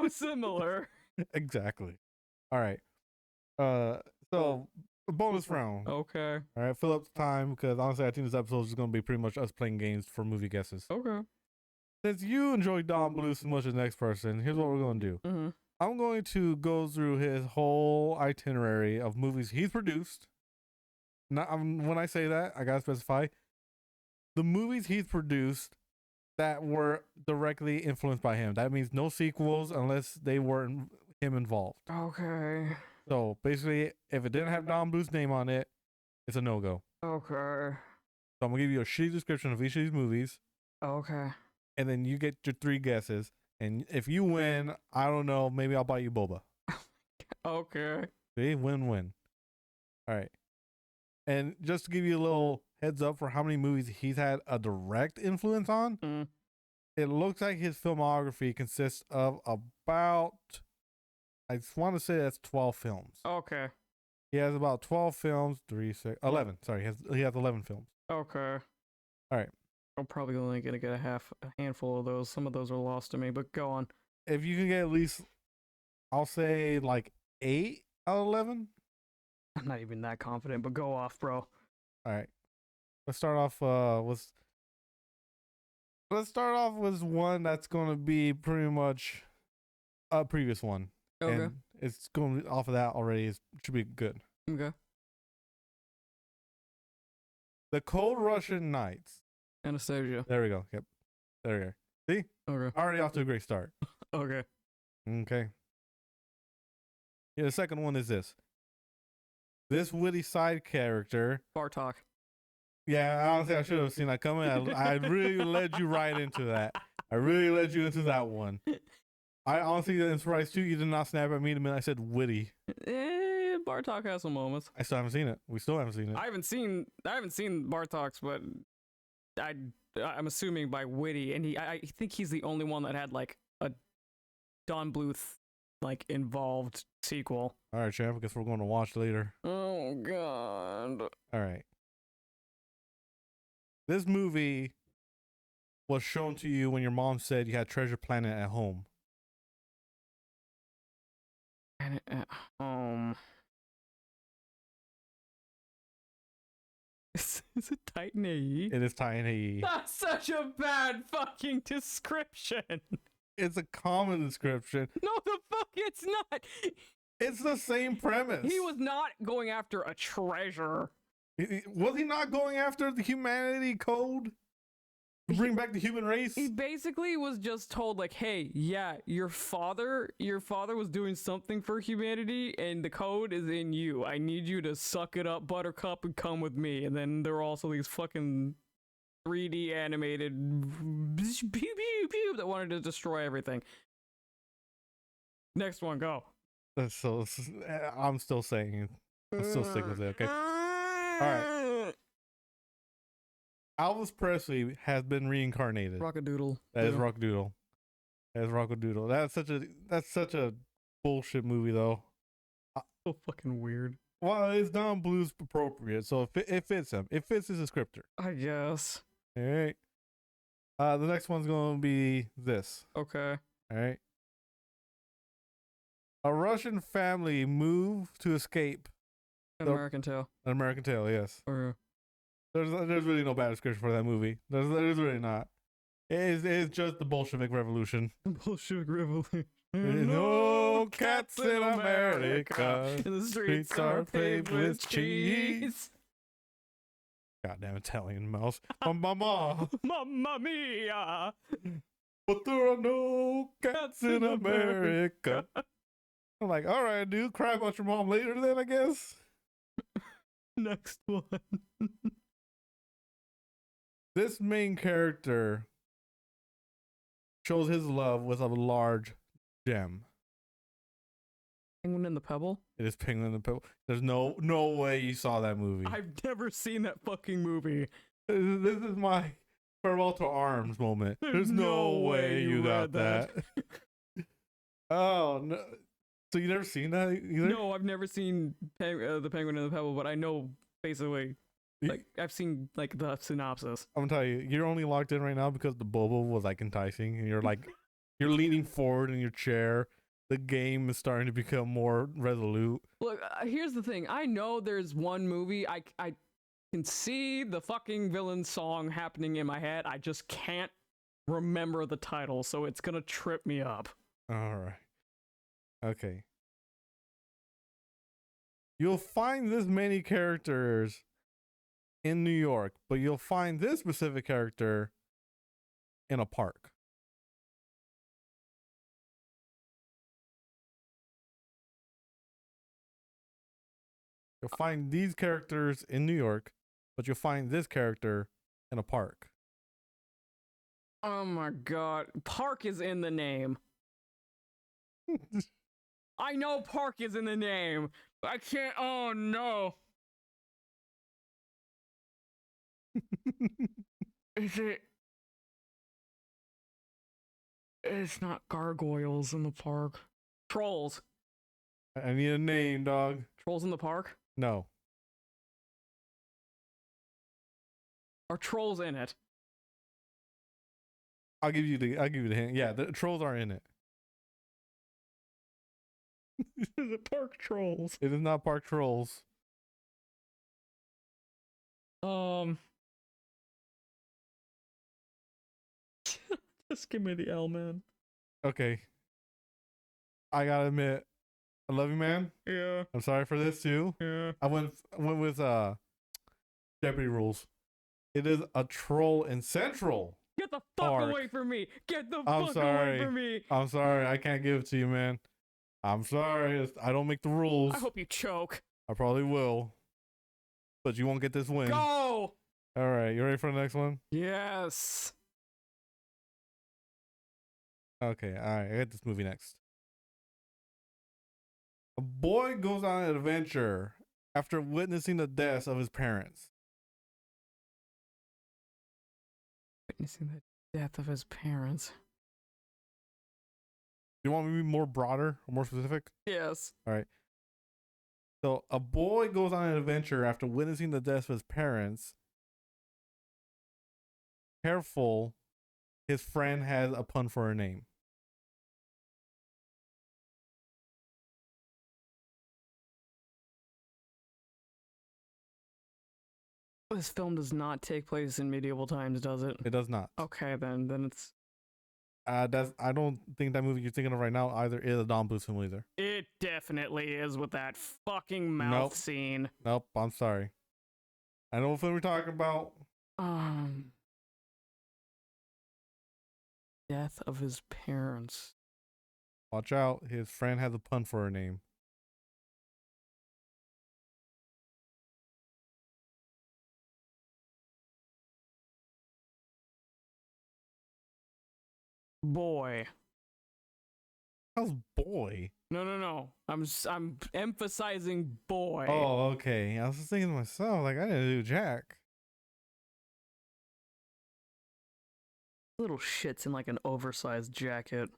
similar. Exactly. All right. So bonus round. Okay. All right, fill up the time because honestly, I think this episode is going to be pretty much us playing games for movie guesses. Okay. Since you enjoy Don Bluth as much as the next person, here's what we're going to do. Mm-hmm. I'm going to go through his whole itinerary of movies he's produced. Now, when I say that, I gotta specify the movies he's produced that were directly influenced by him. That means no sequels unless they were him involved. Okay. So basically, if it didn't have Don Bluth's name on it, it's a no-go. Okay. So I'm gonna give you a shitty description of each of these movies, Okay. and then you get your 3 guesses. And if you win, I don't know, maybe I'll buy you boba. Okay. See, win-win. All right. And just to give you a little heads up for how many movies he's had a direct influence on, it looks like his filmography consists of about, I just want to say that's 12 films. Okay. He has about 12 films, 11. Sorry, he has 11 films. Okay. All right. I'm probably only gonna get a handful of those. Some of those are lost to me, but go on. If you can get at least, I'll say like 8 out of 11. I'm not even that confident, but go off, bro. All right. Let's start off with one that's going to be pretty much a previous one. Okay. And it's going off of that already. It should be good. Okay. The Cold Russian Nights. Anastasia. There we go. Yep. There we go. See? Okay. Already off to a great start. Okay. Okay. Yeah, the second one is this. This witty side character. Bartok. Yeah, honestly, I should have seen that coming. I really led you right into that. I really led you into that one. I honestly, I'm surprised too. You did not snap at me the minute I said witty. Bartok has some moments. I still haven't seen it. We still haven't seen it. I haven't seen Bartok's, but I'm assuming by witty, and I think he's the only one that had like a Don Bluth like involved sequel. All right, champ. I guess we're going to watch later. Oh God. All right. This movie was shown to you when your mom said you had Treasure Planet at home. And at home. Is it Titan AE? It is Titan AE. That's such a bad fucking description. It's a common description. No, the fuck it's not. It's the same premise. He was not going after a treasure. Was he not going after the humanity code? To bring back the human race? He basically was just told like, hey, yeah, your father was doing something for humanity and the code is in you. I need you to suck it up, Buttercup, and come with me. And then there were also these fucking 3D animated pew, pew, pew, that wanted to destroy everything. Next one, go. So I'm still saying, I'm still sticking with it, okay? All right. Elvis Presley has been reincarnated. Rockadoodle. That is Rockadoodle. That is Rockadoodle. That's such a bullshit movie though. So fucking weird. Well, it's Don Bluth's appropriate, so it fits him. It fits his descriptor. I guess. All right. The next one's gonna be this. Okay. All right. A Russian family moved to escape. An American Tale. An American Tale, yes. Okay. There's really no bad description for that movie. There's really not. It's just the Bolshevik Revolution. Bolshevik Revolution. No cats in America. And the streets are paved with cheese. Goddamn Italian mouse. Mamma. Mamma mia. But there are no cats in America. I'm like, all right, dude, cry about your mom later then, I guess. Next one. This main character shows his love with a large gem. Penguin and the Pebble? It is Penguin and the Pebble. There's no way you saw that movie. I've never seen that fucking movie. This is my farewell to arms moment. There's no way you got that. Oh no! So you never seen that either? No, I've never seen the Penguin and the Pebble, but I know basically. Like I've seen like the synopsis. I'm gonna tell you, you're only locked in right now because the boba was like enticing, and you're like, you're leaning forward in your chair. The game is starting to become more resolute. Look, here's the thing. I know there's one movie I can see the fucking villain song happening in my head. I just can't remember the title, so it's gonna trip me up. All right. Okay. You'll find this many characters in New York, but you'll find this specific character in a park. You'll find these characters in New York, but you'll find this character in a park. Oh my god. Park is in the name. I know Park is in the name. I can't. Oh no. Is it? It's not gargoyles in the park. Trolls. I need a name, dog. Trolls in the park? No. Are trolls in it? I'll give you the hint. Yeah, the trolls are in it. The park trolls. It is not park trolls. Just give me the L, man. Okay. I gotta admit, I love you, man. Yeah. I'm sorry for this too. Yeah. I went with Jeopardy rules. It is a troll in Central. Get the fuck Park. away from me! Get the I'm fuck sorry. away from me! I'm sorry. I can't give it to you, man. I'm sorry. I don't make the rules. I hope you choke. I probably will. But you won't get this win. Go! All right. You ready for the next one? Yes. Okay. All right. I got this movie next. A boy goes on an adventure after witnessing the deaths of his parents. Witnessing the death of his parents. Do you want me to be more broader or more specific? Yes. All right. So a boy goes on an adventure after witnessing the deaths of his parents. Careful, his friend has a pun for her name. This film does not take place in medieval times, does it? It does not. Okay, then it's. I don't think that movie you're thinking of right now either is a Don Bluth film either. It definitely is with that fucking mouth Nope. scene. Nope, I'm sorry. I know what film we're talking about. Death of his parents. Watch out, his friend has a pun for her name. Boy. How's boy? No. I'm emphasizing boy. Oh, okay. I was just thinking to myself, like, I didn't do jack. Little shit's in like an oversized jacket.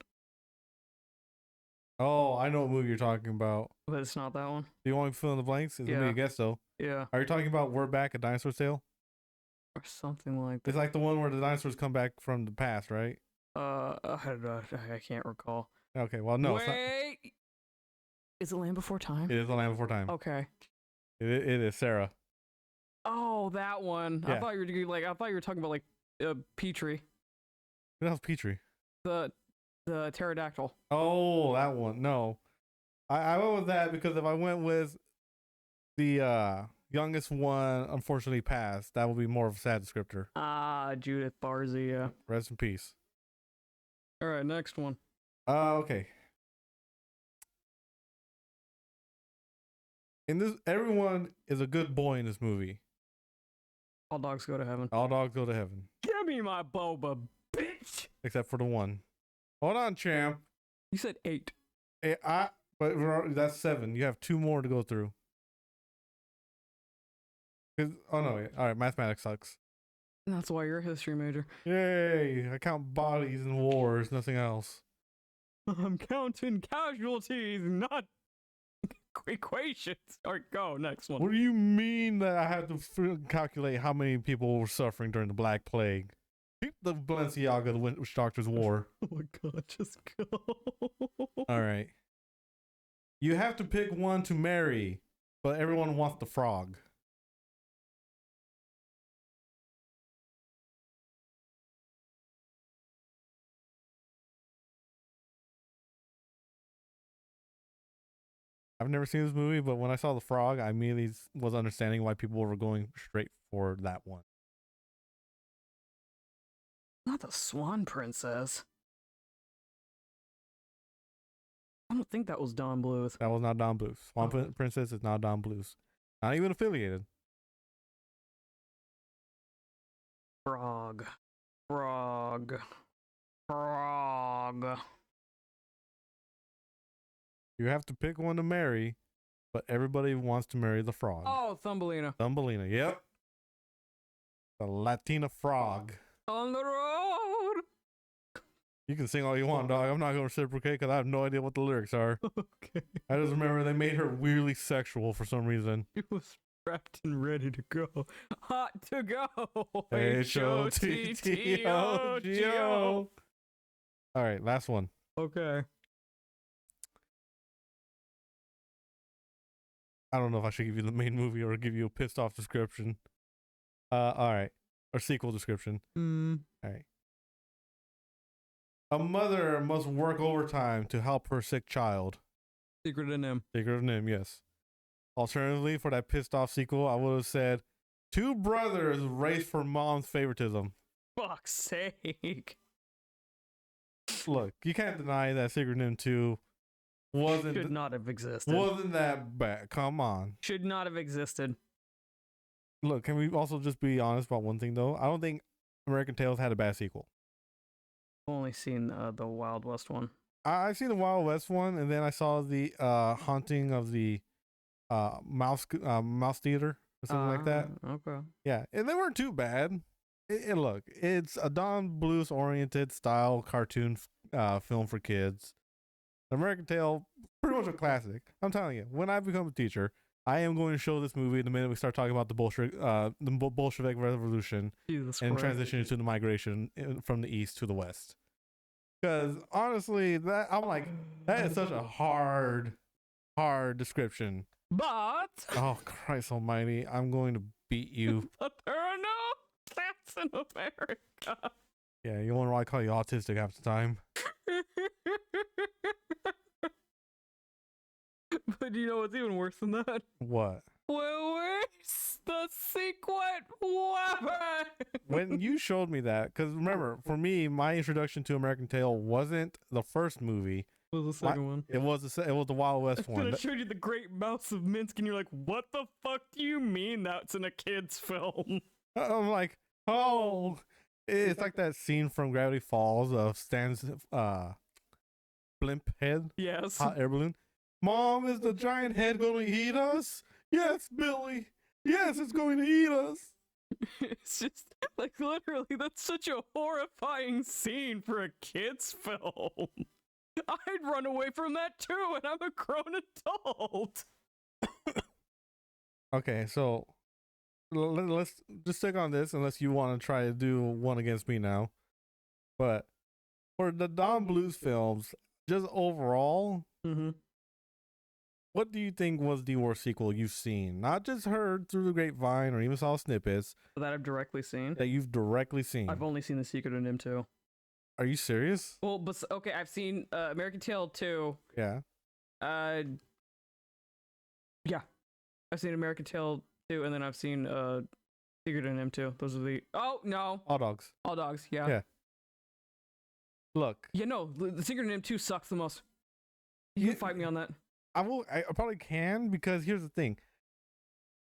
Oh, I know what movie you're talking about. But it's not that one. Do you want me to fill in the blanks? It's Yeah. gonna be a guess though. Yeah. Are you talking about We're Back, A Dinosaur's Tale? Or something like that. It's like the one where the dinosaurs come back from the past, right? I can't recall. Okay, well, no. Wait! Is it Land Before Time? It is The Land Before Time. Okay. It is Sarah. Oh, that one. Yeah. I thought you were talking about like Petrie. What else, Petrie? The pterodactyl. Oh, that one. No. I went with that because if I went with the youngest one, unfortunately passed, that would be more of a sad descriptor. Judith Barzy, yeah. Rest in peace. Alright, next one. Okay. In this, everyone is a good boy in this movie. All dogs go to heaven. All dogs go to heaven. Give me my boba, bitch! Except for the one. Hold on, champ. You said 8. But But that's 7. You have 2 more to go through. Oh no, wait. All right, mathematics sucks. That's why you're a history major. Yay! I count bodies in wars, nothing else. I'm counting casualties, not equations. All right, go next one. What do you mean that I have to calculate how many people were suffering during the Black Plague? The Balenciaga, the Witch Doctor's War. Oh my god, just go. All right. You have to pick one to marry, but everyone wants the frog. I've never seen this movie, but when I saw the frog, I immediately was understanding why people were going straight for that one. Not the Swan Princess. I don't think that was Don Bluth. That was not Don Bluth. Swan Princess is not Don Bluth. Not even affiliated. Frog. You have to pick one to marry, but everybody wants to marry the frog. Oh, Thumbelina. Thumbelina, yep. The Latina frog. On the road. You can sing all you want, dog. I'm not going to reciprocate because I have no idea what the lyrics are. Okay. I just remember they made her weirdly sexual for some reason. She was prepped and ready to go. Hot to go. H-O-T-T-O-G-O. All right, last one. Okay. I don't know if I should give you the main movie or give you a pissed off description. All right. Or sequel description. All right. A mother must work overtime to help her sick child. Secret of NIMH. Secret of NIMH, yes. Alternatively, for that pissed off sequel, I would have said 2 brothers race for mom's favoritism. Fuck's sake. Look, you can't deny that Secret of NIMH 2 should not have existed. Wasn't that bad. Come on. Should not have existed. Look, can we also just be honest about one thing, though? I don't think American Tales had a bad sequel. I've only seen the Wild West one. I've seen the Wild West one, and then I saw the Haunting of the Mouse Theater or something like that. Okay. Yeah, and they weren't too bad. Look, it's a Don Bluth-oriented style cartoon film for kids. American Tail, pretty much a classic. I'm telling you, when I become a teacher, I am going to show this movie the minute we start talking about the Bolshevik Revolution and transition to the migration from the east to the west. Because honestly, that is such a hard description. But oh Christ Almighty, I'm going to beat you. But there are no cats in America. Yeah, you wonder why I call you autistic half the time. But you know what's even worse than that? What? Where's the secret weapon? When you showed me that, because remember, for me, my introduction to American Tail wasn't the first movie. What was the second one? It was the Wild West one. I showed you the Great Mouse of Minsk, and you're like, "What the fuck do you mean that's in a kid's film?" I'm like, oh, it's like that scene from Gravity Falls of Stan's blimp head. Yes. Hot air balloon. Mom, is the giant head going to eat us? Yes, Billy. Yes, it's going to eat us. It's just like literally, that's such a horrifying scene for a kid's film. I'd run away from that too, and I'm a grown adult. Okay, so let's just stick on this unless you want to try to do one against me now. But for the Don Bluth films, just overall, what do you think was the worst sequel you've seen? Not just heard through the grapevine or even saw snippets. That I've directly seen? That you've directly seen. I've only seen The Secret of NIMH 2. Are you serious? Well, but okay, I've seen American Tail 2. Yeah. Yeah. I've seen American Tail 2, and then I've seen Secret of NIMH 2. Those are the... Oh, no. All Dogs. All Dogs, yeah. Yeah. Look. Yeah, no, The Secret of NIMH 2 sucks the most. You can fight me on that. I probably can, because here's the thing.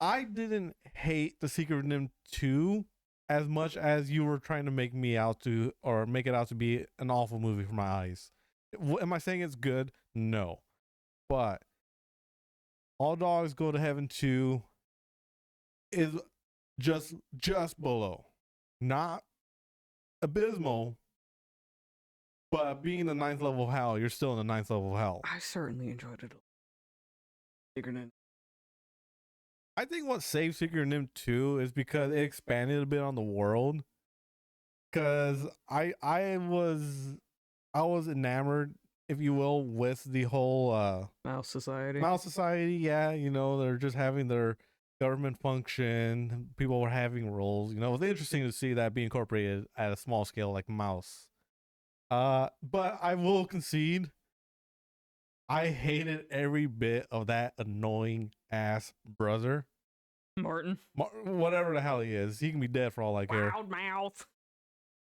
I didn't hate The Secret of NIMH 2 as much as you were trying to make me out to, or make it out to be an awful movie for my eyes. Am I saying it's good? No. but All Dogs Go to Heaven 2 is just below. Not abysmal, but being the ninth level of hell, you're still in the ninth level of hell. I certainly enjoyed it. I think what saved Secret of Nim 2 is because it expanded a bit on the world. Because I was enamored, if you will, with the whole Mouse Society. Mouse Society. Yeah, you know, they're just having their government function. People were having roles. You know, it was interesting to see that being incorporated at a small scale like Mouse. But I will concede, I hated every bit of that annoying ass brother. Martin. Whatever the hell he is. He can be dead for all I care. Loud mouth.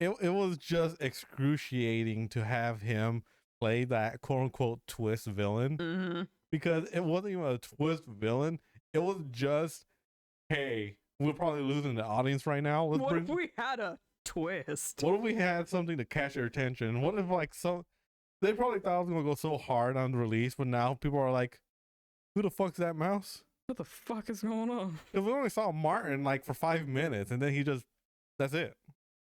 It was just excruciating to have him play that quote unquote twist villain. Mm-hmm. Because it wasn't even a twist villain. It was just, hey, we're probably losing the audience right now. What if we had a twist? What if we had something to catch their attention? What if they probably thought I was gonna go so hard on the release, but now people are like, who the fuck's that mouse? What the fuck is going on? Because we only saw Martin like for 5 minutes, and then that's it.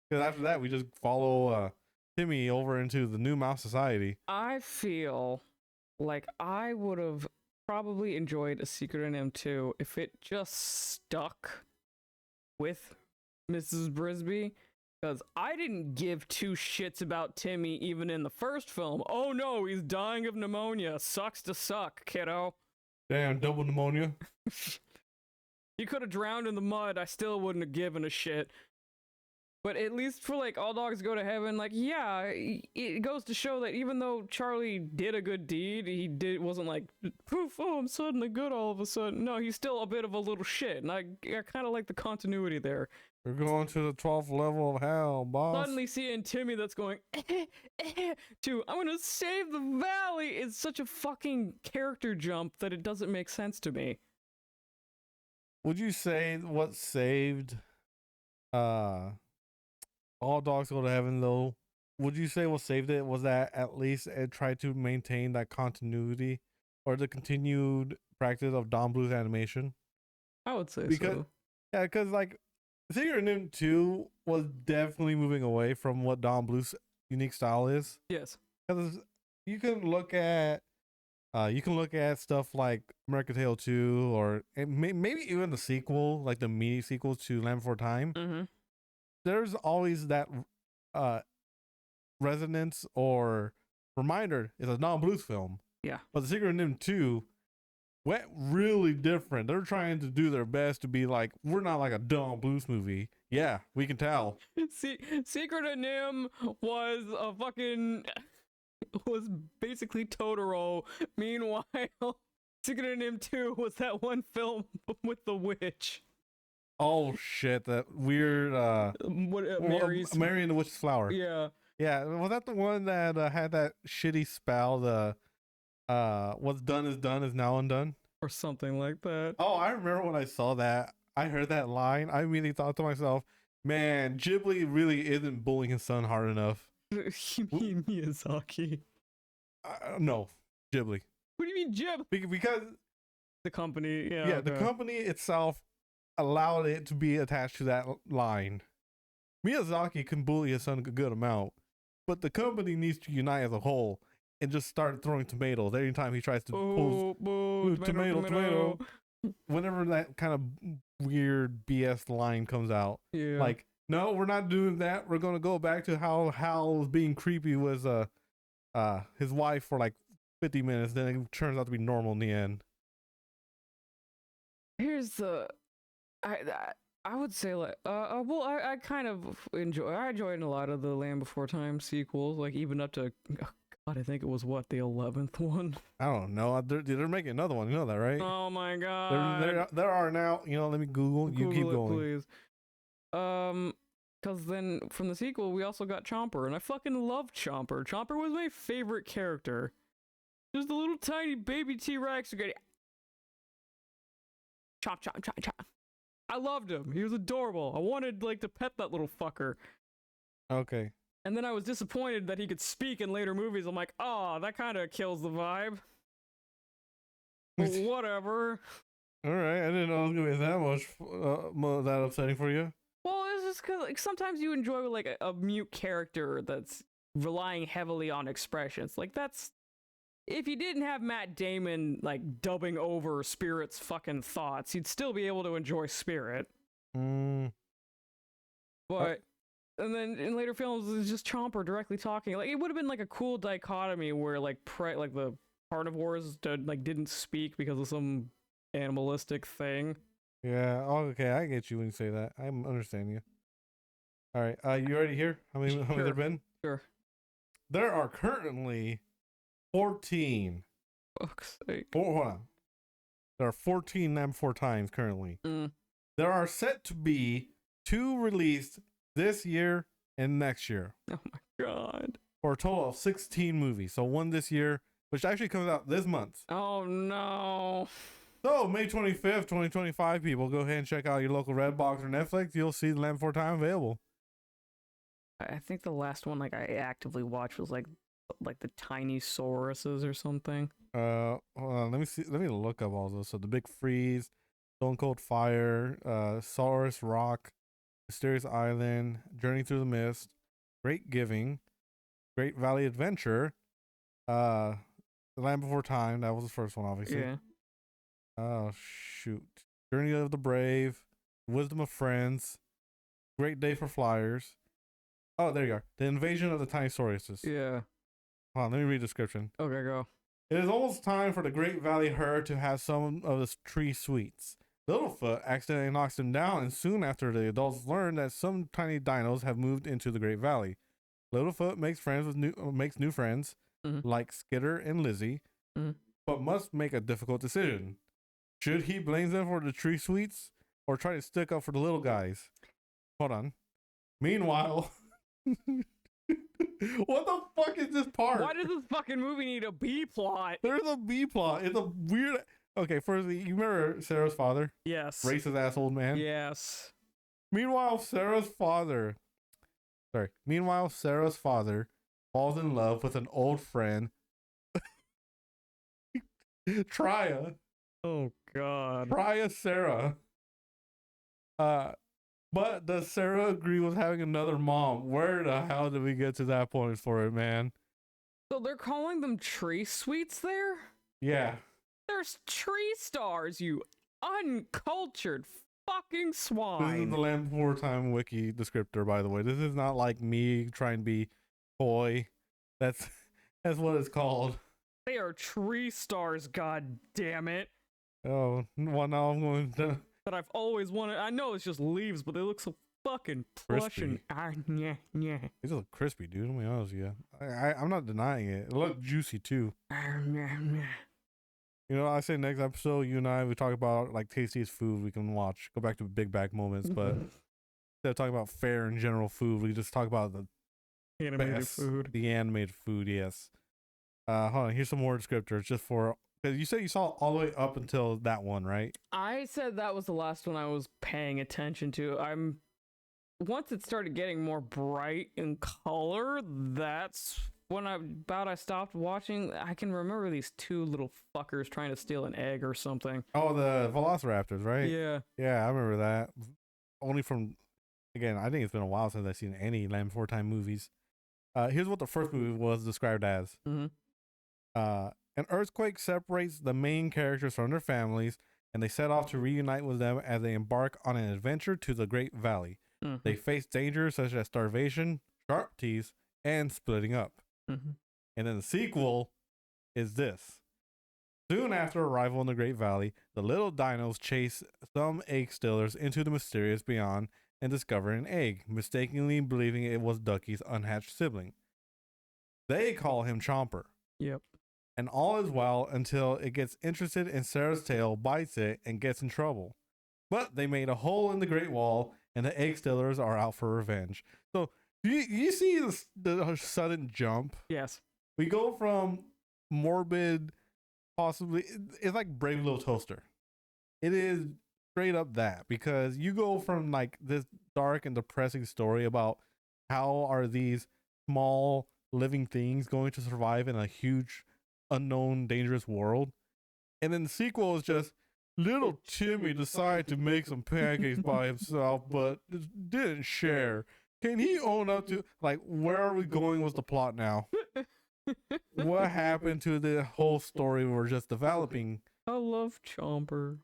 Because after that, we just follow Timmy over into the new Mouse Society. I feel like I would have probably enjoyed A Secret in M2 if it just stuck with Mrs. Brisby. Because I didn't give two shits about Timmy even in the first film. Oh no, he's dying of pneumonia. Sucks to suck, kiddo. Damn, double pneumonia. You could have drowned in the mud. I still wouldn't have given a shit. But at least for like All Dogs Go to Heaven, like, yeah, it goes to show that even though Charlie did a good deed, wasn't like, poof, oh, I'm suddenly good all of a sudden. No, he's still a bit of a little shit. And I kind of like the continuity there. We're going to the 12th level of hell, boss. Suddenly seeing Timmy that's going, to, I'm gonna save the valley is such a fucking character jump that it doesn't make sense to me. Would you say what saved All Dogs Go to Heaven, though? Would you say what saved it was that at least it tried to maintain that continuity or the continued practice of Don Bluth's animation? I would say so. Yeah, because like Secret of Nim 2 was definitely moving away from what Don Bluth's unique style is. Yes. Because you can look at stuff like American Tail 2 or maybe even the sequel, like the mini sequel to Land Before Time. Mm-hmm. There's always that resonance or reminder it's a Don Bluth film. Yeah. But The Secret of Nim 2 went really different. They're trying to do their best to be like, we're not like a Don Bluth movie. Yeah, we can tell. Secret of Nim was was basically Totoro. Meanwhile, Secret of Nim 2 was that one film with the witch. Oh shit, that weird Mary and the Witch's Flower. Yeah. Yeah, was that the one that had that shitty spell, the what's done is now undone? Or something like that. Oh, I remember when I saw that. I heard that line. I immediately thought to myself, man, Ghibli really isn't bullying his son hard enough. You mean Miyazaki? No, Ghibli. What do you mean Ghibli? Because the company, yeah. Yeah, the company itself allowed it to be attached to that line. Miyazaki can bully his son a good amount, but the company needs to unite as a whole and just start throwing tomatoes every time he tries to pull tomato. Whenever that kind of weird BS line comes out, yeah. Like, no, we're not doing that. We're gonna go back to how Hal was being creepy with his wife for like 50 minutes. Then it turns out to be normal in the end. Here's the, I would say like well I kind of enjoyed a lot of the Land Before Time sequels, like even up to God, I think it was what, the 11th one. I don't know. They're making another one. You know that, right? Oh my God. There are now. You know, let me Google. You keep going, please. Because then from the sequel we also got Chomper, and I fucking loved Chomper. Chomper was my favorite character. Just the little tiny baby T-Rex. Chomp, chomp, chomp, chomp. I loved him. He was adorable. I wanted like to pet that little fucker. Okay. And then I was disappointed that he could speak in later movies. I'm like, oh, that kind of kills the vibe. Whatever. All right, I didn't know it was gonna be that much that upsetting for you. Well, it's just because like sometimes you enjoy like a mute character that's relying heavily on expressions. Like that's if you didn't have Matt Damon like dubbing over Spirit's fucking thoughts, you'd still be able to enjoy Spirit. Mm. But and then in later films, it's just Chomper directly talking. Like it would have been like a cool dichotomy where like like the carnivores didn't speak because of some animalistic thing. Yeah. Oh, okay. I get you when you say that. I understand you. All right. You already here? How many there been? Sure. There are currently 14. Fuck's sake. Hold on. There are 14 Land Before Times currently. There are set to be 2 released this year and next year. Oh my god. For a total of 16 movies. So 1 this year, which actually comes out this month. Oh no. So May 25th, 2025, people, go ahead and check out your local Redbox or Netflix. You'll see the Land Before Time available. I think the last one like I actively watched was like the tiny sauruses or something. Hold on, let me see. Let me look up all those. So the Big Freeze, Stone Cold Fire, Saurus Rock, Mysterious Island, Journey Through the Mist, Great Giving, Great Valley Adventure, The Land Before Time. That was the first one, obviously. Yeah. Oh shoot! Journey of the Brave, Wisdom of Friends, Great Day for Flyers. Oh, there you are. The Invasion of the Tiny Sauruses. Yeah. Hold on, let me read the description. Okay, go. It is almost time for the Great Valley herd to have some of the tree sweets. Littlefoot accidentally knocks him down, and soon after the adults learn that some tiny dinos have moved into the Great Valley. Littlefoot makes new friends, like Skitter and Lizzie, but must make a difficult decision. Should he blame them for the tree sweets, or try to stick up for the little guys? Hold on. Meanwhile, what the fuck is this part? Why does this fucking movie need a B plot? There's a B plot. It's a weird. Okay, firstly, you remember Sarah's father? Yes. Racist ass old man? Yes. Meanwhile, Sarah's father falls in love with an old friend, Trya. Oh god. Trya Sarah. But does Sarah agree with having another mom? Where the hell did we get to that point for it, man? So they're calling them tree sweets there? Yeah. There's tree stars, you uncultured fucking swine. This is the Land Before Time wiki descriptor, by the way. This is not like me trying to be coy. That's what it's called. They are tree stars, god damn it. Oh, well, now I'm going to... That I've always wanted. I know it's just leaves, but they look so fucking plush Crispy. and yeah. They just look crispy, dude. Let me be honest with you. I'm not denying it. It looked juicy, too. You know, I say next episode, you and I, we talk about, like, tastiest food we can watch. Go back to Big Bag moments, but instead of talking about fair and general food, we just talk about the animated food. The animated food, yes. Hold on, here's some more descriptors just for... Because you said you saw all the way up until that one, right? I said that was the last one I was paying attention to. Once it started getting more bright in color, that's when I stopped watching. I can remember these 2 little fuckers trying to steal an egg or something. Oh, the Velociraptors, right? Yeah. Yeah, I remember that. Only from... Again, I think it's been a while since I've seen any Land Before Time movies. Here's what the first movie was described as. An earthquake separates the main characters from their families, and they set off to reunite with them as they embark on an adventure to the Great Valley. They face dangers such as starvation, sharp teeth, and splitting up. And then the sequel is this. Soon after arrival in the Great Valley, the little dinos chase some egg stealers into the mysterious beyond and discover an egg, mistakenly believing it was Ducky's unhatched sibling. They call him Chomper. Yep. And all is well until it gets interested in Sarah's tail, bites it, and gets in trouble. But they made a hole in the Great Wall, and the egg stealers are out for revenge. So you see the sudden jump? Yes. We go from morbid, possibly, it's like Brave Little Toaster. It is straight up that, because you go from like this dark and depressing story about how are these small living things going to survive in a huge, unknown, dangerous world, And then the sequel is just little Timmy decided to make some pancakes by himself, but didn't share. Can he own up to, like, where are we going with the plot now? What happened to the whole story we're just developing? I love Chomper.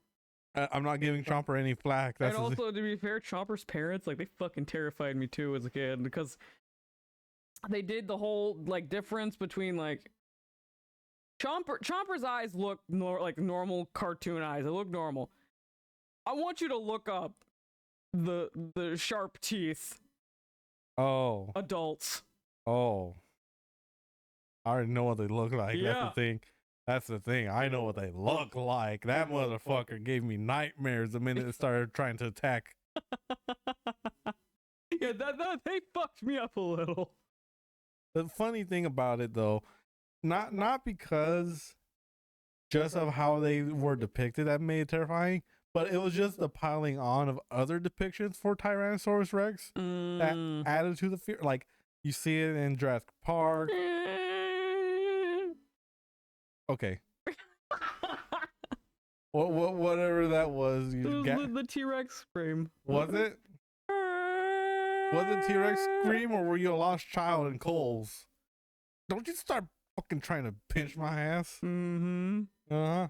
I'm not giving Chomper any flack. And also, to be fair, Chomper's parents, like, they fucking terrified me too as a kid, because they did the whole, like, difference between, like, Chomper's eyes look like normal cartoon eyes. They look normal. I want you to look up the sharp teeth. Oh. Adults. Oh. I already know what they look like. Yeah. That's the thing. That's the thing. I know what they look like. That motherfucker gave me nightmares the minute it started trying to attack. Yeah, that they fucked me up a little. The funny thing about it, though, not because just of how they were depicted that made it terrifying, but it was just the piling on of other depictions for Tyrannosaurus Rex that added to the fear. Like, you see it in Jurassic Park. Okay. Whatever that was. The T-Rex scream. Was it? Was it T-Rex scream, or were you a lost child in Coles? Don't you start fucking trying to pinch my ass. Mm-hmm. Uh-huh.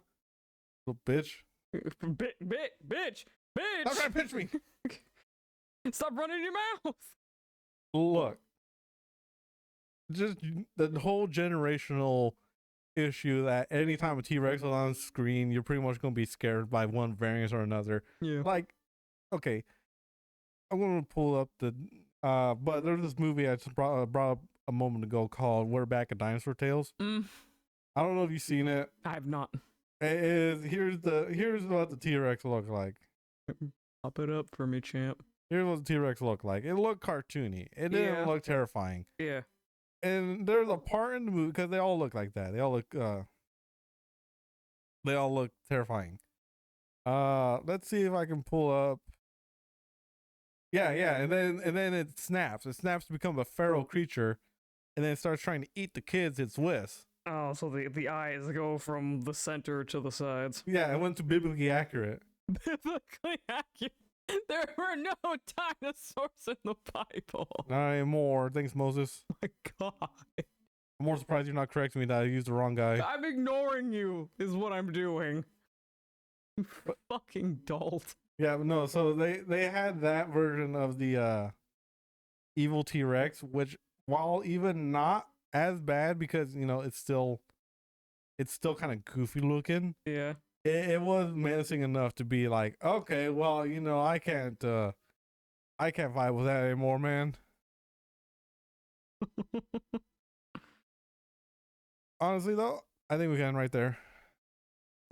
Little bitch. Bitch! Stop trying to pinch me! Stop running your mouth! Look. Just the whole generational issue that anytime a T-Rex is on screen, you're pretty much going to be scared by one variant or another. Yeah. Like, okay, I'm going to pull up the, but there's this movie I just brought up a moment ago called We're Back at Dinosaur Tales. I don't know if you've seen it. I have not. Here's what the T-Rex looked like. Pop it up for me, champ. Here's what the T-Rex looked like. It looked cartoony. It didn't look terrifying. Yeah. And there's a part in the movie, because they all look like that. They all look terrifying. Let's see if I can pull up. Yeah, and then it snaps. It snaps to become a feral creature, and then it starts trying to eat the kids it's with. Oh, so the eyes go from the center to the sides. Yeah, it went to biblically accurate. Biblically accurate. There were no dinosaurs in the Bible. Not anymore. Thanks, Moses. Oh my God. I'm more surprised you're not correcting me that I used the wrong guy. I'm ignoring you, is what I'm doing. You fucking dolt. Yeah, but no, so they had that version of the evil T-Rex, which, while even not as bad, because, you know, it's still kind of goofy looking. Yeah. It was menacing enough to be like, okay, well, you know, I can't vibe with that anymore, man. Honestly, though, I think we can right there.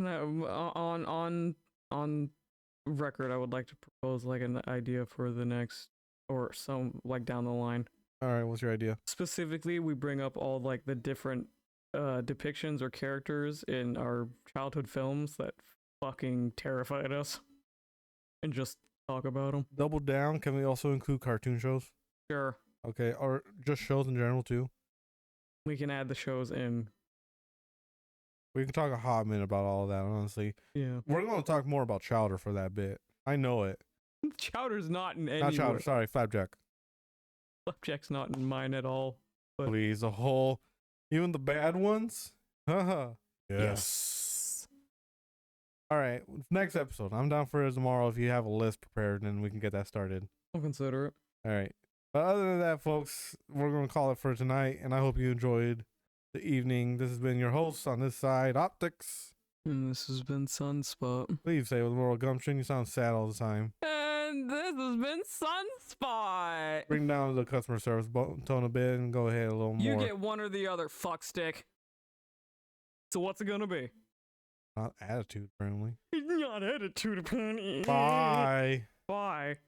No, on record, I would like to propose like an idea for the next, or some like down the line. All right, what's your idea? Specifically, we bring up all like the different depictions or characters in our childhood films that fucking terrified us, and just talk about them. Double down. Can we also include cartoon shows? Sure. Okay, or just shows in general too. We can add the shows in. We can talk a hot minute about all of that, honestly. Yeah. We're going to talk more about Chowder for that bit. I know it. Chowder's not in any. Not Chowder, sorry, Flapjack. Flapjack's not in mine at all. But please, the whole, even the bad ones? Haha. yes. All right, next episode. I'm down for it tomorrow if you have a list prepared, and we can get that started. I'll consider it. All right. But other than that, folks, we're going to call it for tonight, and I hope you enjoyed the evening. This has been your host on this side, Optics. And this has been Sunspot. Please say with moral gumption. You sound sad all the time. And this has been Sunspot. Bring down the customer service tone a bit and go ahead a little more. You get one or the other, fuckstick. So what's it gonna be? Not attitude, apparently. Not attitude, apparently. Bye. Bye.